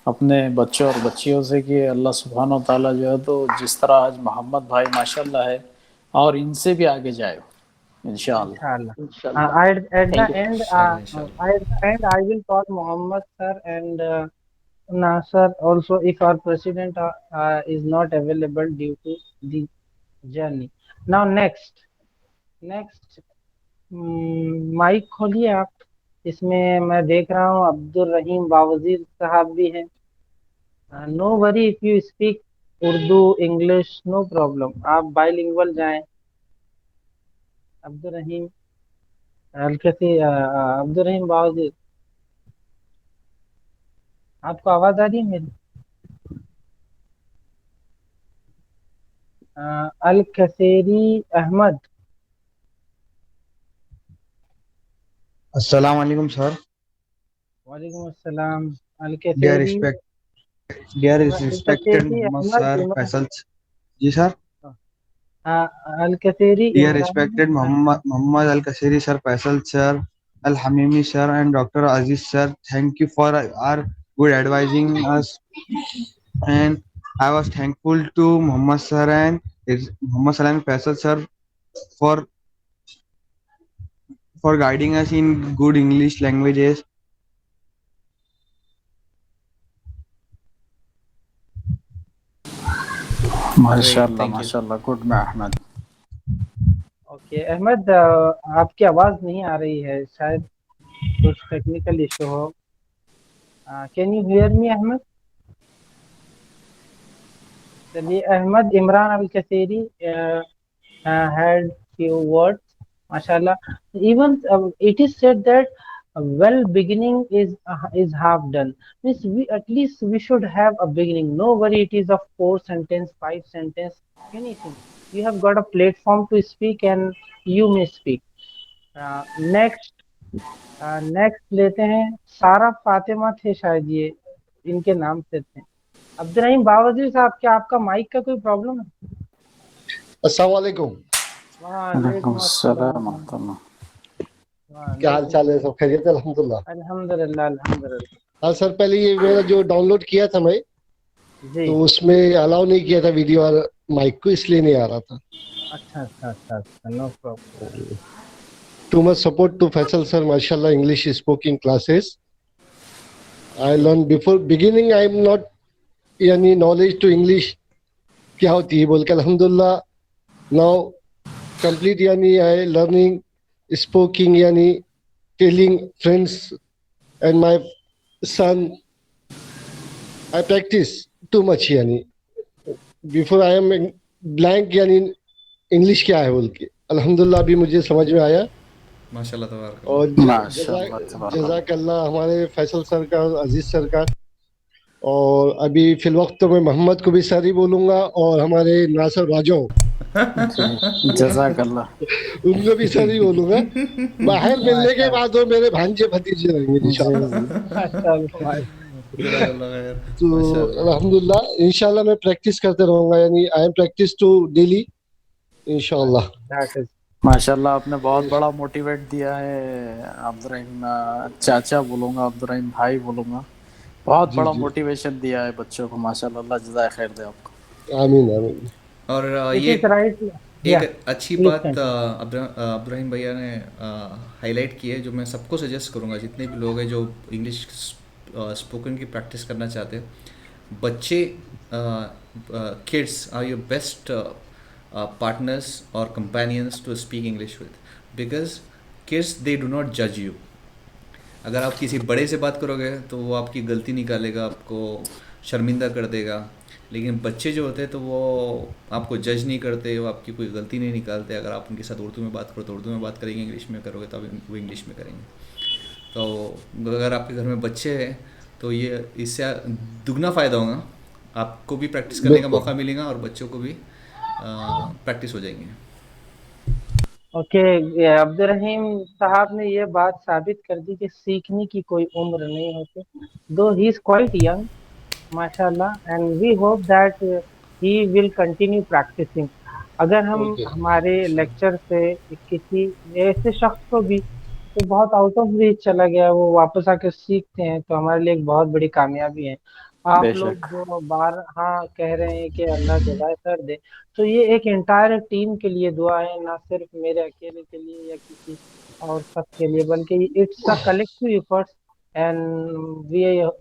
अपने बच्चों और बच्चियों से कि अल्लाह सुब्हान व तआला जो है तो जिस तरह आज मोहम्मद भाई माशाल्लाह है और इनसे भी आगे जाए इंशाअल्लाह. Inshallah. Inshallah. At the Thank you. end, Inshallah, inshallah. at the end, I will call Muhammad sir and Nasser also if our president is not available due to the journey. Now next mic खोलिए आप. इसमें मैं देख रहा हूँ अब्दुल रहीम बावजीर साहब भी हैं. No worry if you speak Urdu English no problem, आप बाइलिंगुअल जाएं. अब्दुल रहीम अब्दुल रहीम बावजीर, आपको आवाज आ रही है मेरी? अल कसेरी अहमद. अस्सलाम वालेकुम सर. वालेकुम अस्सलाम. Al dear Kasri respected Mohammed sir Faisal. जी sir. Al Kasri dear respected Mohammed Al Kasri sir, Faisal sir, Al Hamimi sir and doctor Aziz sir, thank you for our good advising us, and I was thankful to Muhammad sir and Faisal sir for guiding us in good English languages. माशाल्लाह thank you. माशाल्लाह. Good में Ahmad. Okay Ahmad, आपकी आवाज नहीं आ रही है, शायद कुछ टेक्निकल इशू हो. Can you hear me Ahmed? चलिए Ahmed Imran Al Kaseri had few words. Mashallah. Even it is said that well beginning is half done. Means we at least we should have a beginning. No worry, it is of 4 sentence, 5 sentence, anything. You have got a platform to speak and you may speak. Next लेते हैं सारा फातिमा थे, शायद ये इनके नाम से थे. अब्दुल रहीम बावजी साहब, क्या आपका माइक का कोई प्रॉब्लम है? अस्सलाम वालेकुम. वालेकुम अस्सलाम व रहमतुल्लाह. क्या हाल चाल है? सब खैरियत है? अल्हम्दुलिल्लाह. अल्हम्दुलिल्लाह अल्हम्दुलिल्लाह. हाँ सर, पहले ये मेरा जो डाउनलोड किया था मैं, तो उसमें अलाउ नहीं किया था वीडियो और माइक को, इसलिए नहीं आ रहा था. अच्छा, no problem. too much support to Faisal sir, mashallah, English speaking classes. I learned before beginning. I am not any knowledge to English. क्या होती है बोल के अल्हम्दुलिल्लाह now complete यानी I learning speaking यानी telling friends and my son I practice too much यानी before I am blank यानी English क्या है बोल के अल्हम्दुलिल्लाह अभी मुझे समझ में आया माशाल्लाह तबारक और माशाल्लाह जज़ाकल्लाह हमारे फैसल सर का अजीज सर का और अभी फिल वक्त तो मैं मोहम्मद को भी सर ही बोलूंगा और हमारे नासर बाजवा जज़ाकल्लाह उनको भी सर ही बोलूंगा बाहर मिलने के बाद वो मेरे भांजे भतीजे रहेंगे इंशाल्लाह तो अल्हम्दुलिल्लाह इंशाल्लाह मैं प्रैक्टिस करते रहूंगा यानी I am practice to daily इंशाल्लाह माशाल्लाह आपने बहुत बड़ा मोटिवेट दिया है अब्दुर्रहीम चाचा बोलूंगा अब्दुर्रहीम भाई बोलूंगा बहुत बड़ा मोटिवेशन दिया है बच्चों को माशाल्लाह अल्लाह जज़ाए खैर दे आपको आमीन आमीन और ये एक अच्छी बात अब्दुर्रहीम भैया ने हाईलाइट की है जो मैं सबको सजेस्ट करूँगा जितने भी लोग हैं जो इंग्लिश स्पोकन की प्रैक्टिस करना चाहते हैं बच्चे kids are your best partners or companions to speak English with because kids they do not judge you. अगर आप किसी बड़े से बात करोगे तो वो आपकी गलती निकालेगा आपको शर्मिंदा कर देगा लेकिन बच्चे जो होते हैं तो वो आपको जज नहीं करते वो आपकी कोई गलती नहीं निकालते अगर आप उनके साथ उर्दू में बात करो तो उर्दू में बात करेंगे इंग्लिश में करोगे तो वो इंग्लिश में करेंगे तो अगर आपके घर में बच्चे हैं तो ये इससे दुगना फ़ायदा होगा आपको भी प्रैक्टिस करने का मौका मिलेगा और बच्चों को भी प्रैक्टिस हो जाएंगे ओके अब्दुर्रहीम साहब ने ये बात साबित कर दी कि सीखने की कोई उम्र नहीं होती दो ही इज क्वाइट यंग माशाल्लाह and we hope that he will continue practising अगर हम हमारे लेक्चर से किसी ऐसे शख्स को भी तो बहुत आउट ऑफ रीच चला गया वो वापस आकर सीखते हैं तो हमारे लिए एक बहुत बड़ी कामयाबी है आप लोग जो बार हाँ कह रहे हैं कि अल्लाह जज़ाए खैर दे तो ये एक एंटायर टीम के लिए दुआ है ना सिर्फ मेरे अकेले के लिए या किसी और सब के लिए बल्कि it's a collective efforts and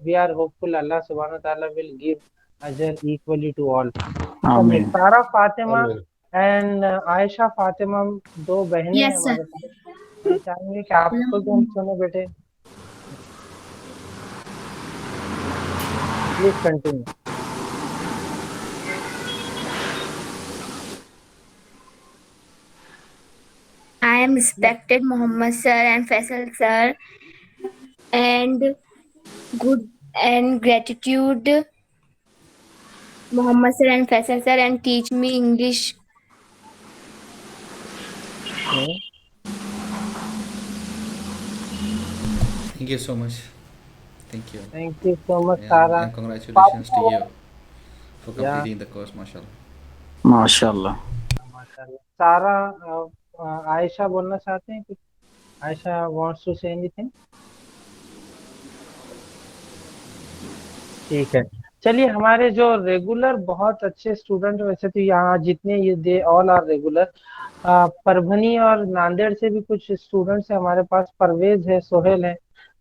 we are hopeful अल्लाह सुब्हानहू व तआला विल गिव अजर इक्वली टू ऑल आमीन सारा फातिमा एंड आयशा फातिमा दो बहनें हैं हमारे पास मैं चाहूंगी कि आपको भी हम सुने बेटे Please continue. I am respected Muhammad sir and Faisal sir and good and gratitude Muhammad sir and Faisal sir and teach me English. Thank you so much. Thank you. Thank you so much, Sara. And congratulations to you for completing the course, mashallah. माशाल्लाह सारा आयशा बोलना चाहते हैं कुछ Ayesha wants to say anything ठीक है चलिए हमारे जो रेगुलर बहुत अच्छे स्टूडेंट वैसे तो यहाँ जितने ये they all are regular Parbhani और नांदेड़ से भी कुछ स्टूडेंट्स हैं हमारे पास परवेज है सोहेल है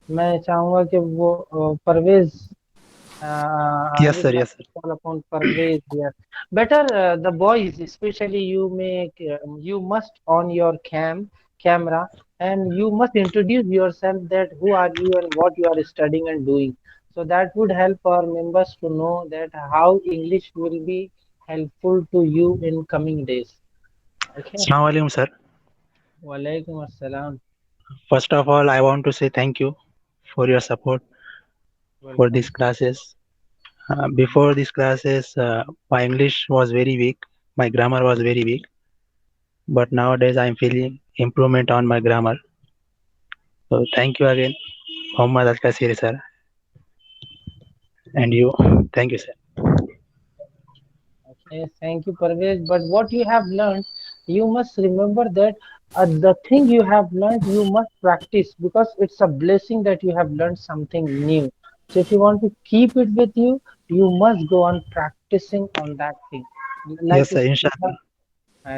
मैं चाहूंगा कि वो Parvez yes sir call upon Parvez here. Better the boys especially you must on your camera and you must introduce yourself that who are you and what you are studying and doing so that would help our members to know that how English will be helpful to you in coming days. Okay. Assalamu alaikum sir. Walaikum assalam. First of all I want to say thank you for your support for these classes. Before these classes, my English was very weak. My grammar was very weak. But nowadays, I am feeling improvement on my grammar. So thank you again, Alhamdulillah Alchemy sir, and you. Thank you, sir. Okay, thank you, Parvez. But what you have learned, you must remember that the thing you have learned, you must practice because it's a blessing that you have learned something new. So if you want to keep it with you, you must go on practicing on that thing. Like yes, sir, inshallah.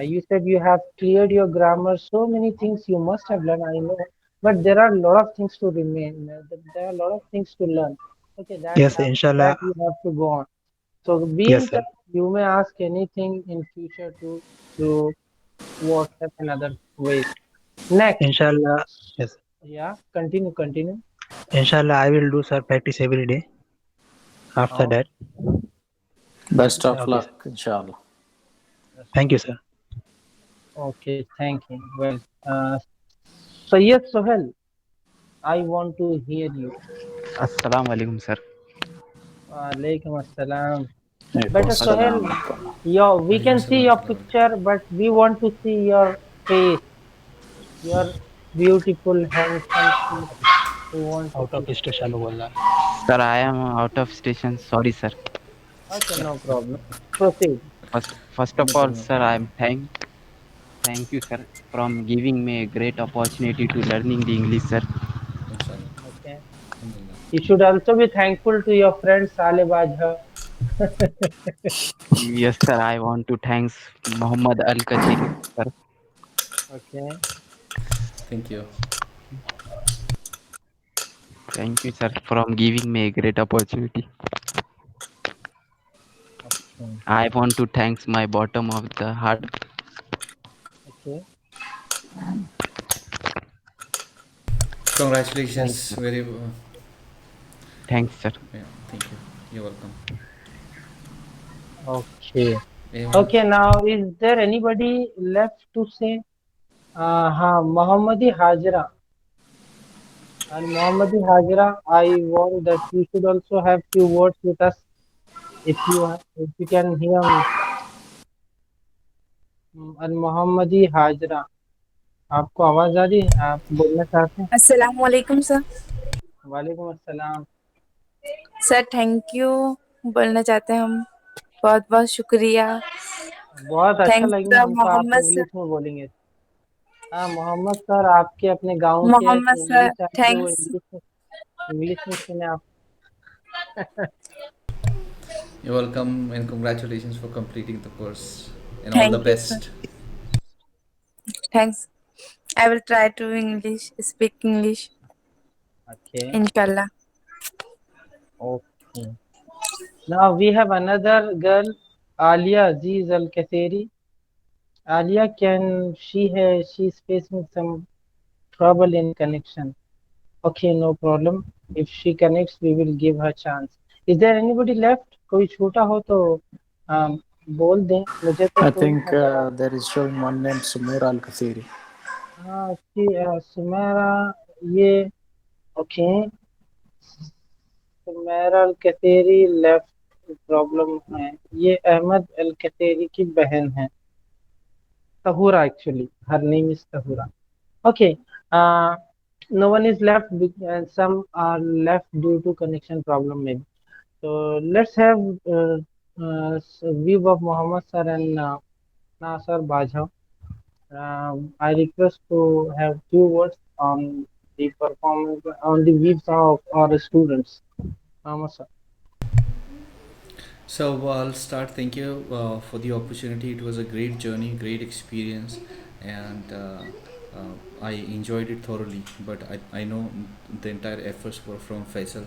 You said you have cleared your grammar. So many things you must have learned, I know. But there are a lot of things to remain. There are a lot of things to learn. Okay, Yes, inshallah. that you have to go on. So be Yes, in sir. touch. You may ask anything in future to through WhatsApp and other ways. Next, Inshallah. Yes. yeah, continue. Inshallah, I will do, sir, practice every day. After Oh, that. Best of Okay, sir. luck, inshallah. Thank you, sir. okay, thank you. Well, Sayyid Sohel, I want to hear you. Assalamu alaikum, sir. Alaikum assalam. Alaikum Better assalam. Sohel, we Alaikum can see salam your warahmatullahi wabarakatuh. picture, but we want to see your face, your beautiful, handsome face. We want to Out of see. station बोलना. Sir, I am out of station. Sorry, sir. Okay, no problem. Proceed. First of No all, problem, no sir, problem. I am thank you, sir, from giving me a great opportunity to learning the English, sir. Inshallah. Okay. Alhamdulillah. You should also be thankful to your friend Saleh Bajhaw. Yes, sir. I want to thanks Muhammad Al-kaseri, sir. Okay. Thank you. Thank you, sir, from giving me a great opportunity. Okay. I want to thanks my bottom of the heart. Okay. Thank Congratulations. you. Very. Thanks, sir. Yeah. Thank you. You're welcome. Okay. Anyone Okay. else? Now, is there anybody left to say? Mohammadi Hajra. And Mohammadi Hajra, I want that you should also have few words with us if you can hear me. And Mohammadi Hajra, आपको आवाज आ रही है? आप बोलना चाहते हैं? अस्सलामुअलैकुम sir. वालेकुम अस्सलाम। सर थैंक यू बोलना चाहते हैं हम। बहुत बहुत शुक्रिया। बहुत अच्छा थैंक्स लगेगा द हमको, आप मोहम्मद सर। इंग्लिश में बोलेंगे। हाँ, मोहम्मद सर आपके अपने गांव के हैं, मोहम्मद तो सर इंग्लिश आती है, वो थैंक्स। इंग्लिश में सुने आप। You're welcome and congratulations for completing the course. And all the thank you sir. best. Thanks. I will try to English speak English Okay. इंशाल्लाह। Okay. Now we have another girl, Alia Aziz Alkaseri. Alia, she's facing some trouble in connection. Okay, no problem. If she connects, we will give her chance. Is there anybody left? कोई छोटा हो तो बोल दें, मुझे तो I कोई think नजर आ there is showing one name, Sumair Al-Kathiri. हाँ सुमेरा ये ओके सुमेरा अल कसेरी लेफ्ट प्रॉब्लम है ये अहमद अल कसेरी की बहन है Tahura actually. Her name is Tahura. Okay. No one is left and some are left due to connection problem maybe. So let's have view of Muhammad sir and Naser Bajhaw. I request to have few words on the performance on the views of our students. Muhammad sir. So I'll start. Thank you for the opportunity. It was a great journey, great experience, and I enjoyed it thoroughly. But I know the entire efforts were from Faisal,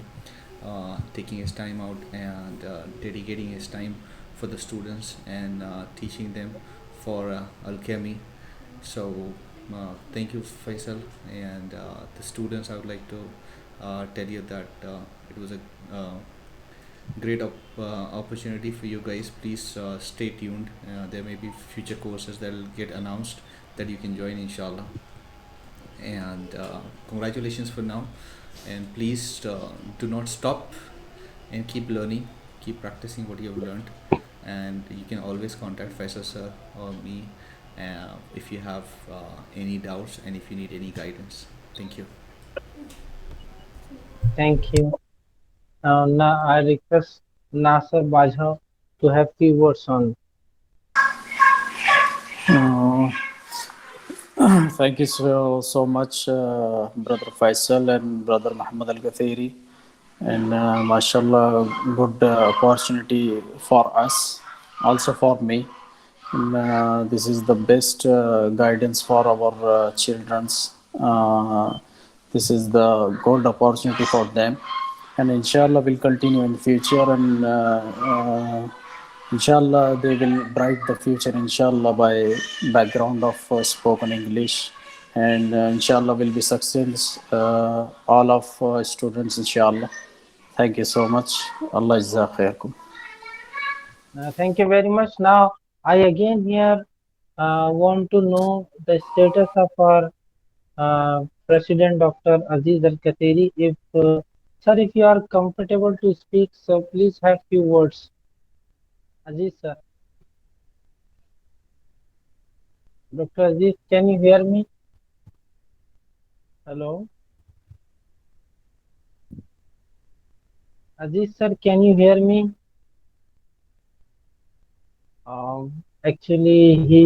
taking his time out and dedicating his time for the students and teaching them for alchemy. So thank you, Faisal, and the students. I would like to tell you that it was a great opportunity for you guys. Please stay tuned. There may be future courses that will get announced that you can join, inshallah. And congratulations for now. And please do not stop and keep learning, keep practicing what you have learned. And you can always contact Faisal sir or me if you have any doubts and if you need any guidance. Thank you. Thank you. Now I request Naser Bajhaw to have few words on. Uh, Thank you so much, Brother Faisal and Brother Muhammad Al-Kathiri. And mashallah, good opportunity for us, also for me. This is the best guidance for our children's. This is the gold opportunity for them, and inshallah will continue in future, and inshallah they will bright the future inshallah by background of spoken English, and inshallah will be success all of students inshallah. Thank you so much. Allah Jazaak khairkum. Thank you very much. Now, I again here want to know the status of our President Dr. Aziz Alkaseri. If sir, if you are comfortable to speak, so please have few words. Aziz sir, Dr. Aziz, can you hear me? Hello, Aziz sir, can you hear me? Actually, he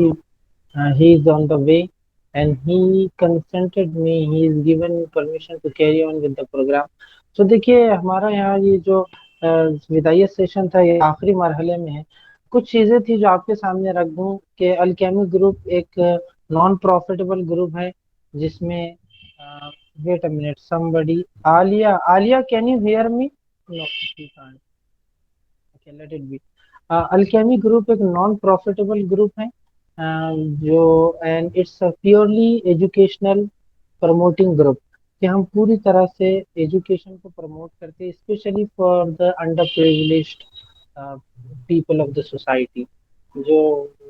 is on the way, and he consented me. He is given me permission to carry on with the program. So देखिए हमारा यहाँ ये जो विदाइयत session था ये आखिरी मरहले में है. कुछ चीज़ें थी जो आपके सामने रख दूं कि अल्केमी ग्रुप एक नॉन प्रॉफिटेबल ग्रुप है जिसमें wait a minute somebody Alia can you hear me? No she can't. Okay let it be. Alchemy group एक नॉन प्रॉफिटेबल ग्रुप है जो and it's purely educational promoting group कि हम पूरी तरह से एजुकेशन को प्रमोट करते हैं specially for the under privileged people of the society. जो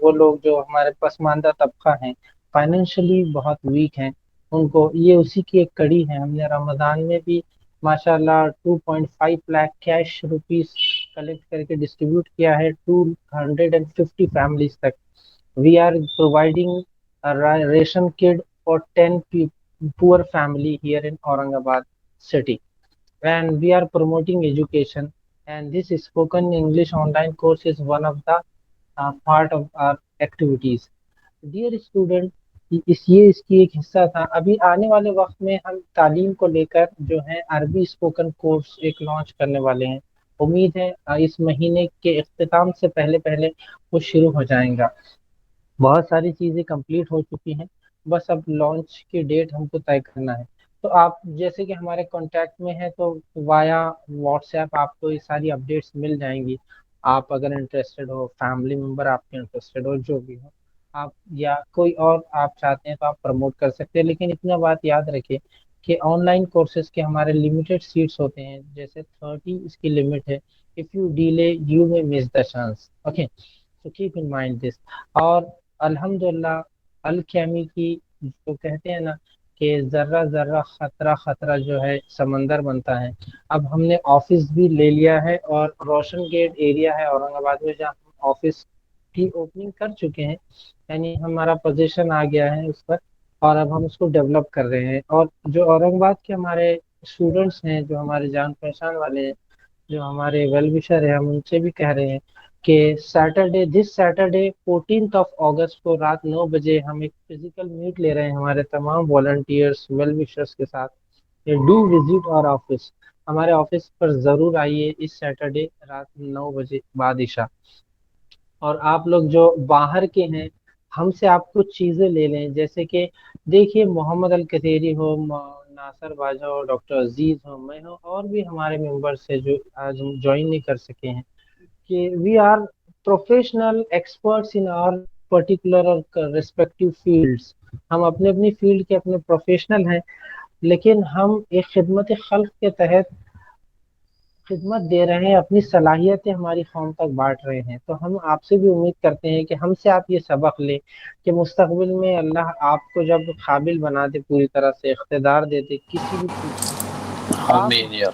वो लोग जो हमारे पसमानदा तबका हैं, फाइनेंशियली बहुत वीक हैं, उनको ये उसी की एक कड़ी है. हमने रमज़ान में भी माशाल्लाह 2.5 लाख कैश रुपीस कलेक्ट करके डिस्ट्रीब्यूट किया है 250 फैमिलीज तक. We are providing ration kit for 10 poor family here in Aurangabad city, and we are promoting education, and this spoken English online course is one of the part of our activities. Dear student, ये इसकी एक हिस्सा था. अभी आने वाले वक्त में हम तालीम को लेकर जो है अरबी स्पोकन कोर्स एक लॉन्च करने वाले हैं. उम्मीद है इस महीने के इख्तिताम से पहले पहले वो शुरू हो जाएगा. बहुत सारी चीज़ें कंप्लीट हो चुकी हैं, बस अब लॉन्च की डेट हमको तय करना है. तो आप जैसे कि हमारे कांटेक्ट में हैं तो वाया व्हाट्सएप आपको ये सारी अपडेट्स मिल जाएंगी. आप अगर इंटरेस्टेड हो, फैमिली मेम्बर आपके इंटरेस्टेड हो, जो भी हो, आप या कोई और आप चाहते हैं तो आप प्रमोट कर सकते हैं. लेकिन इतना बात याद रखिए कि ऑनलाइन कोर्सेज के हमारे लिमिटेड सीट्स होते हैं, जैसे 30 इसकी लिमिट है. If you delay you may miss the chance. Okay, so keep in mind this. और अल्हम्दुलिल्लाह अलकेमी की जो कहते हैं ना कि जर्रा जर्रा खतरा खतरा जो है समंदर बनता है. अब हमने ऑफिस भी ले लिया है और रोशन गेट एरिया है औरंगाबाद में जहाँ हम ऑफिस की ओपनिंग कर चुके हैं, यानी हमारा पोजीशन आ गया है उस पर, और अब हम उसको डेवलप कर रहे हैं. और जो औरंगाबाद के हमारे स्टूडेंट्स हैं, जो हमारे जान पहचान वाले हैं, जो हमारे वेल विशर है, हम उनसे भी कह रहे हैं कि दिस सैटरडे 14 अगस्त को रात 9 बजे हम एक फिजिकल मीट ले रहे हैं हमारे तमाम वॉलंटियर्स वेल विशर्स के साथ. Do visit our office. हमारे ऑफिस पर ज़रूर आइए इस सैटरडे रात 9 बजे बाद इशा. और आप लोग जो बाहर के हैं, हमसे आप कुछ चीज़ें ले लें. जैसे कि देखिए मोहम्मद अलकसेरी हो, नासर बाजवा हो, डॉक्टर अजीज हो, मैं हो, और भी हमारे मेंबर्स हैं जो आज ज्वाइन नहीं कर सके हैं, कि we are professional experts in our particular और रिस्पेक्टिव फील्ड्स. हम अपने अपनी फील्ड के अपने प्रोफेशनल हैं, लेकिन हम एक खिदमत खल्क के तहत खिदमत दे रहे हैं, अपनी सलाहियतें हमारी कौम तक बांट रहे हैं. तो हम आपसे भी उम्मीद करते हैं कि हमसे आप ये सबक लें कि मुस्तकबिल में अल्लाह आपको जब काबिल बना दे, पूरी तरह से इख्तिदार दे दे किसी भी चीज़ का, तो आमीन या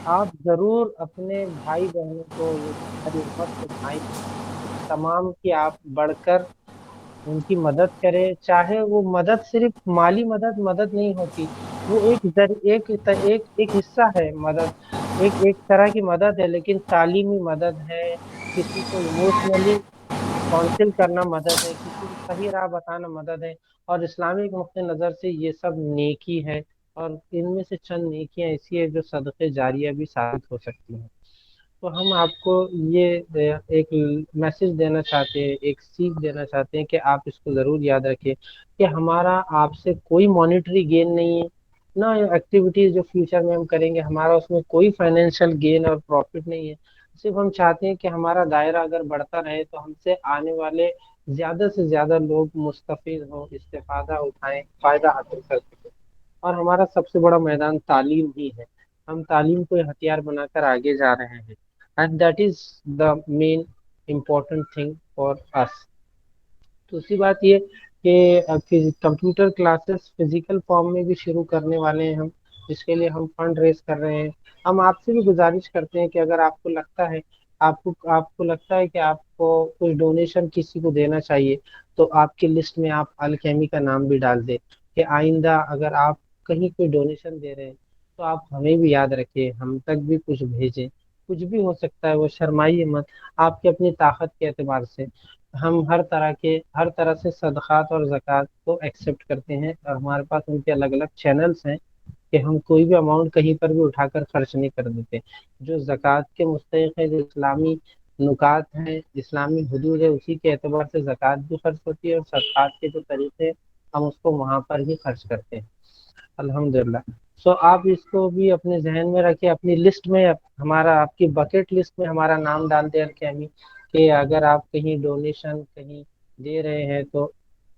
आप ज़रूर अपने भाई बहनों को, ये हमारी उम्मत के भाई तमाम की आप बढ़कर उनकी मदद करें. चाहे वो मदद सिर्फ माली मदद मदद नहीं होती, वो एक हिस्सा है मदद, एक तरह की मदद है, लेकिन तालीमी मदद है, किसी को इमोशनली काउंसिल करना मदद है, किसी को सही राह बताना मदद है. और इस्लामिक नुक्ते नज़र से ये सब नेकी है, और इनमें से चंद नेकियां ऐसी है जो सदक़े जारिया भी साबित हो सकती हैं. تو ہم آپ کو یہ ایک میسج دینا چاہتے ہیں، ایک سیکھ دینا چاہتے ہیں کہ آپ اس کو ضرور یاد رکھیں کہ ہمارا آپ سے کوئی مانیٹری گین نہیں ہے، نہ ایکٹیویٹیز جو فیوچر میں ہم کریں گے ہمارا اس میں کوئی فائنینشیل گین اور پروفٹ نہیں ہے، صرف ہم چاہتے ہیں کہ ہمارا دائرہ اگر بڑھتا رہے تو ہم سے آنے والے زیادہ سے زیادہ لوگ مستفید ہوں، استفادہ اٹھائیں، فائدہ حاصل کر سکیں، اور ہمارا سب سے بڑا میدان تعلیم ہی ہے، ہم تعلیم کو ہتھیار بنا کر آگے جا رہے ہیں، and that is the main important thing for us. دوسری بات یہ کہ کمپیوٹر کلاسز فزیکل فارم میں بھی شروع کرنے والے ہیں ہم، جس کے لیے ہم فنڈ ریز کر رہے ہیں۔ ہم آپ سے بھی گزارش کرتے ہیں کہ اگر آپ کو لگتا ہے کہ آپ کو کچھ ڈونیشن کسی کو دینا چاہیے تو آپ کی لسٹ میں آپ الکیمی کا نام بھی ڈال دیں، کہ آئندہ اگر آپ کہیں کوئی ڈونیشن دے رہے ہیں تو آپ ہمیں بھی یاد رکھیں، ہم تک بھی کچھ بھیجیں، کچھ بھی ہو سکتا ہے، وہ شرمائیے مت، آپ کی اپنی طاقت کے اعتبار سے ہم ہر طرح سے صدقات اور زکوٰۃ کو ایکسیپٹ کرتے ہیں، اور ہمارے پاس ان کے الگ الگ چینلز ہیں کہ ہم کوئی بھی اماؤنٹ کہیں پر بھی اٹھا کر خرچ نہیں کر دیتے، جو زکوٰۃ کے مستحق ہے، جو اسلامی نکات ہیں، اسلامی حدود ہے، اسی کے اعتبار سے زکوٰۃ بھی خرچ ہوتی ہے، اور صدقات کے جو طریقے ہم اس کو وہاں پر ہی خرچ کرتے ہیں الحمدللہ۔ سو آپ اس کو بھی اپنے ذہن میں رکھیں، اپنی لسٹ میں آپ کی بکٹ لسٹ میں ہمارا نام ڈال دیں الکیمی، کہ اگر آپ کہیں ڈونیشن کہیں دے رہے ہیں تو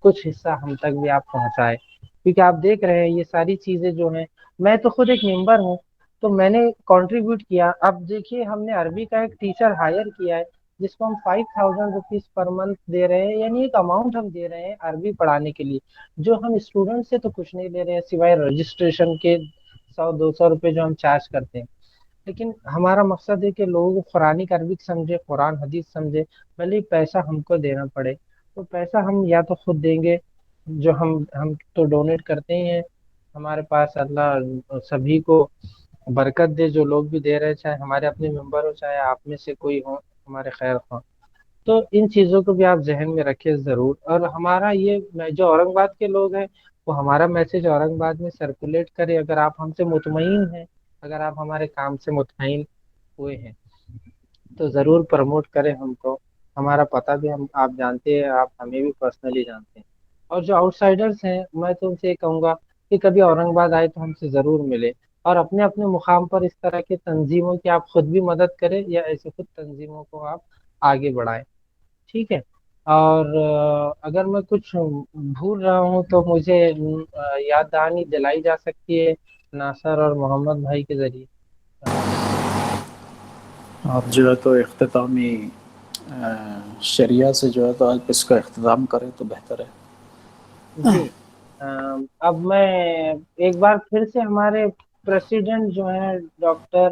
کچھ حصہ ہم تک بھی آپ پہنچائے، کیونکہ آپ دیکھ رہے ہیں یہ ساری چیزیں جو ہیں، میں تو خود ایک ممبر ہوں تو میں نے کنٹریبیوٹ کیا، اب دیکھیے ہم نے عربی کا ایک ٹیچر ہائر کیا ہے جس کو ہم 5,000 روپیز پر منتھ دے رہے ہیں، یعنی ایک اماؤنٹ ہم دے رہے ہیں عربی پڑھانے کے لیے، جو ہم اسٹوڈنٹ سے تو کچھ نہیں لے رہے ہیں سوائے رجسٹریشن کے 100-200 روپے جو ہم چارج کرتے ہیں، لیکن ہمارا مقصد ہے کہ لوگوں کو قرآن عربک سمجھے، قرآن حدیث سمجھے، بھلے ہی پیسہ ہم کو دینا پڑے، تو پیسہ ہم یا تو خود دیں گے، جو ہم تو ڈونیٹ کرتے ہی ہیں، ہمارے پاس اللہ سبھی کو برکت دے، جو لوگ بھی دے رہے، چاہے ہمارے اپنے ممبر ہو، چاہے آپ میں سے کوئی ہو ہمارے خیر خواہ، تو ان چیزوں کو بھی آپ ذہن میں رکھیں ضرور۔ اور ہمارا یہ جو اورنگ آباد کے لوگ ہیں وہ ہمارا میسج اورنگ آباد میں سرکولیٹ کرے، اگر آپ ہم سے مطمئن ہیں، اگر آپ ہمارے کام سے مطمئن ہوئے ہیں تو ضرور پروموٹ کریں ہم کو، ہمارا پتہ بھی آپ جانتے ہیں، آپ ہمیں بھی پرسنلی جانتے ہیں، اور جو آؤٹ سائڈرس ہیں میں تو ان سے یہ کہوں گا کہ کبھی اورنگ آباد آئے تو ہم سے ضرور ملے، اور اپنے اپنے مقام پر اس طرح کی تنظیموں کی آپ خود بھی مدد کریں، یا ایسے خود تنظیموں کو آپ آگے بڑھائیں، ٹھیک ہے؟ اور اگر میں کچھ بھول رہا ہوں تو مجھے یاد دہانی دلائی جا سکتی ہے ناصر اور محمد بھائی کے ذریعے۔ آپ جو ہے تو اختتامی شریعہ سے جو ہے تو آپ اس کا اختتام کریں تو بہتر ہے۔ جی، اب میں ایک بار پھر سے ہمارے پریسیڈنٹ جو ہیں ڈاکٹر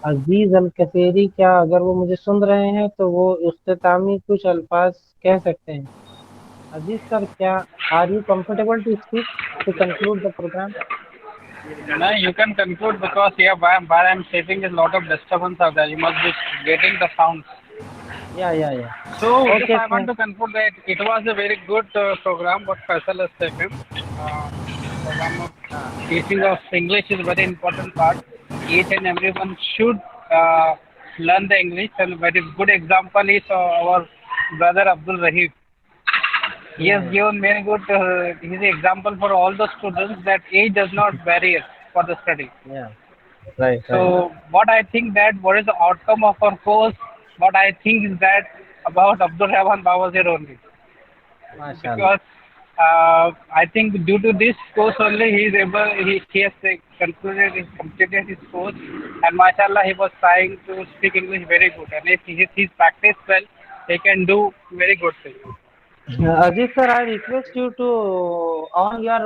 عزیز الکسری، کیا اگر وہ مجھے سن رہے ہیں تو وہ اختتامی کچھ الفاظ کہہ سکتے ہیں؟ عزیز سر، کیا are you comfortable to speak to conclude the programme? No, you can conclude because yeah, where I'm sitting is a lot of disturbance out there. You must be getting the sounds. یا So just okay I want to conclude that it was a very good program what Faisal has taken. Program of teaching of English is a very important part. Each and everyone should learn the English, and very good example is our brother Abdul Rahif. He has given very good he's an example for all the students that age does not barrier for the study. Right So what I think that what is the outcome of our course, what I think is that about Abdul Rahman Bawazir only. ماشاء اللہ۔ Because I think due to this course only he has completed his course, and mashallah he was trying to speak English very good, and if he practiced well he can do very good things. Aziz sir, I request you to on your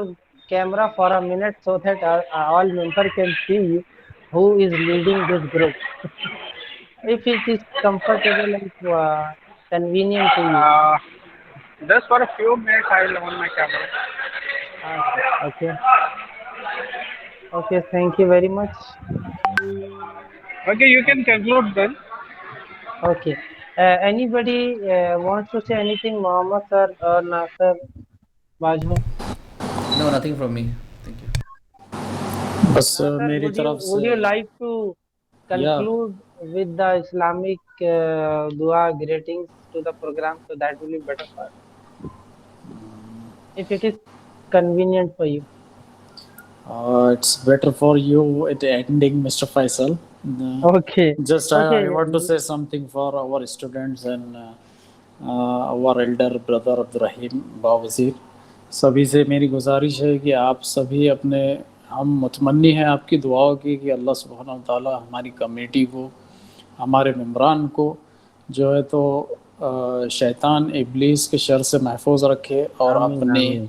camera for a minute so that all members can see you who is leading this group. If it is comfortable and convenient to you. Just for a few minutes I will on my camera. Okay. Okay, thank you very much. Okay, you can conclude then. Okay. Anybody wants to say anything, Mohammed sir or Naser Bajhaw? No, nothing from me. Thank you. بس Naser, میری طرف سے would you like to یا conclude with the Islamic dua greetings to the program, so that will be better for us, if it is convenient for you. It's better for you at the ending, Mr. Faisal. Okay, Just okay. I want to say something for our students and our elder brother Abdurrahim Bawazir. सभी से मेरी गुजारिश है कि आप सभी अपने, हम मुतमन्नी हैं आपकी दुआओं की कि अल्लाह सुब्हानहू व तआला हमारी कमेटी को, हमारे मेम्बरान को जो है तो शैतान इब्लीस के शर से महफूज रखे और आमीन अपने आमीन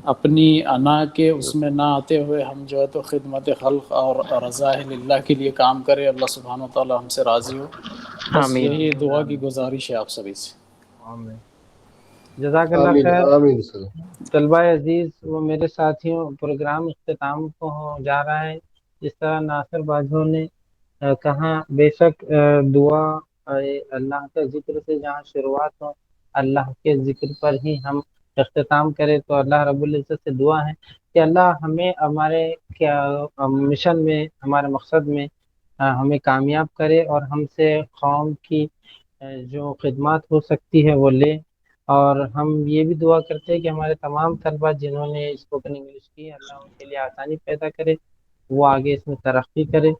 अपनी अना के उसमें ना आते हुए हम जो है तो खिदमत खल्क़ और रज़ाइल्लाह के लिए काम करें, अल्लाह सुब्हानहू व तआला हमसे राज़ी हो। बस आमीन यही दुआ की गुजारिश है आप सभी से। आमीन। जज़ाकल्लाह आमीन खैर। आमीन सर। तलबा अजीज व मेरे साथियों, प्रोग्राम अख्ताम को जा रहा है। जिस तरह नासिर बाजवा ने कहा, बेशक दुआ अल्लाह के ज़िक्र से जहाँ शुरुआत हो, अल्लाह के ज़िक्र पर ही हम अख्ताम करें। तो अल्लाह रब्बुल इज़्ज़त से दुआ है कि अल्लाह हमें हमारे क्या मिशन में, हमारे मकसद में हमें कामयाब करे और हमसे कौम की जो खिदमत हो सकती है वो ले। और हम ये भी दुआ करते हैं कि हमारे तमाम तलबा जिन्होंने स्पोकन इंग्लिश की, अल्लाह उनके लिए आसानी पैदा करे, वो आगे इसमें तरक्की करे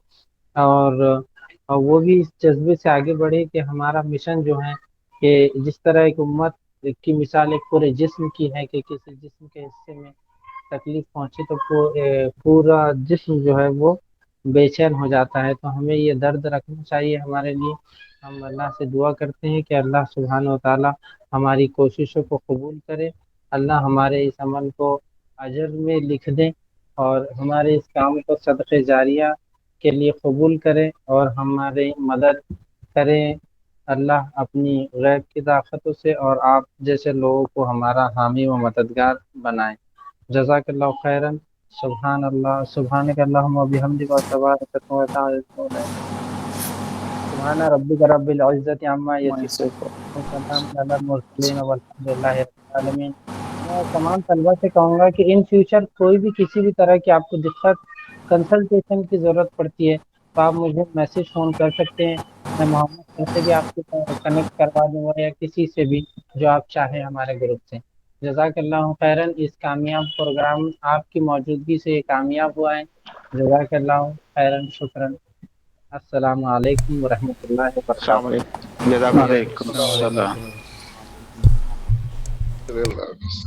और वो भी इस जज्बे से आगे बढ़े कि हमारा मिशन जो है कि जिस तरह एक उम्मत की मिसाल एक पूरे जिस्म की है कि किसी जिस्म के हिस्से में तकलीफ पहुंची तो पूरा जिस्म जो है वो बेचैन हो जाता है। तो हमें ये दर्द रखना चाहिए हमारे लिए। हम अल्लाह से दुआ करते हैं कि अल्लाह सुब्हान व तआला हमारी कोशिशों को कबूल करे, अल्लाह हमारे इस अमल को अजर में लिख दें और हमारे इस काम को सदक़े जारिया के लिए कबूल करें और हमारे मदद करें अल्लाह अपनी गैब की ताक़तों से, और आप जैसे लोगों को हमारा हामी व मददगार बनाएं। जज़ाकल्लाहु खैरन। सुभान अल्लाह, सुभानक अल्लाहुम्मा व बिहम्दिका व तबारक व तआला, सुभान रब्बिका रब्बिल इज़्ज़ति अम्मा यसिफून व सलामुन अलल मुरसलीन वल्हम्दुलिल्लाहि रब्बिल आलमीन। मैं तमाम तलबा से कहूँगा कि इन फ्यूचर कोई भी किसी भी तरह की आपको दिक्कत, कंसल्टेशन की ज़रूरत पड़ती है तो आप मुझे मैसेज फ़ोन कर सकते हैं। मैं मोहम्मद सर से भी आपको कनेक्ट करवा दूँगा या किसी से भी जो आप चाहें हमारे ग्रुप से। जज़ाकल्लाहु खैरन। इस कामयाब प्रोग्राम आपकी मौजूदगी से ये कामयाब हुआ है। जज़ाकल्लाहु खैरन, शुक्रन। अस्सलामु अलैकुम व रहमतुल्लाहि व अस्सलाम बरकातुहू। वालेकुम, जज़ाकल्लाह। वालेकुम अस्सलाम। अल्लाह हाफ़िज़।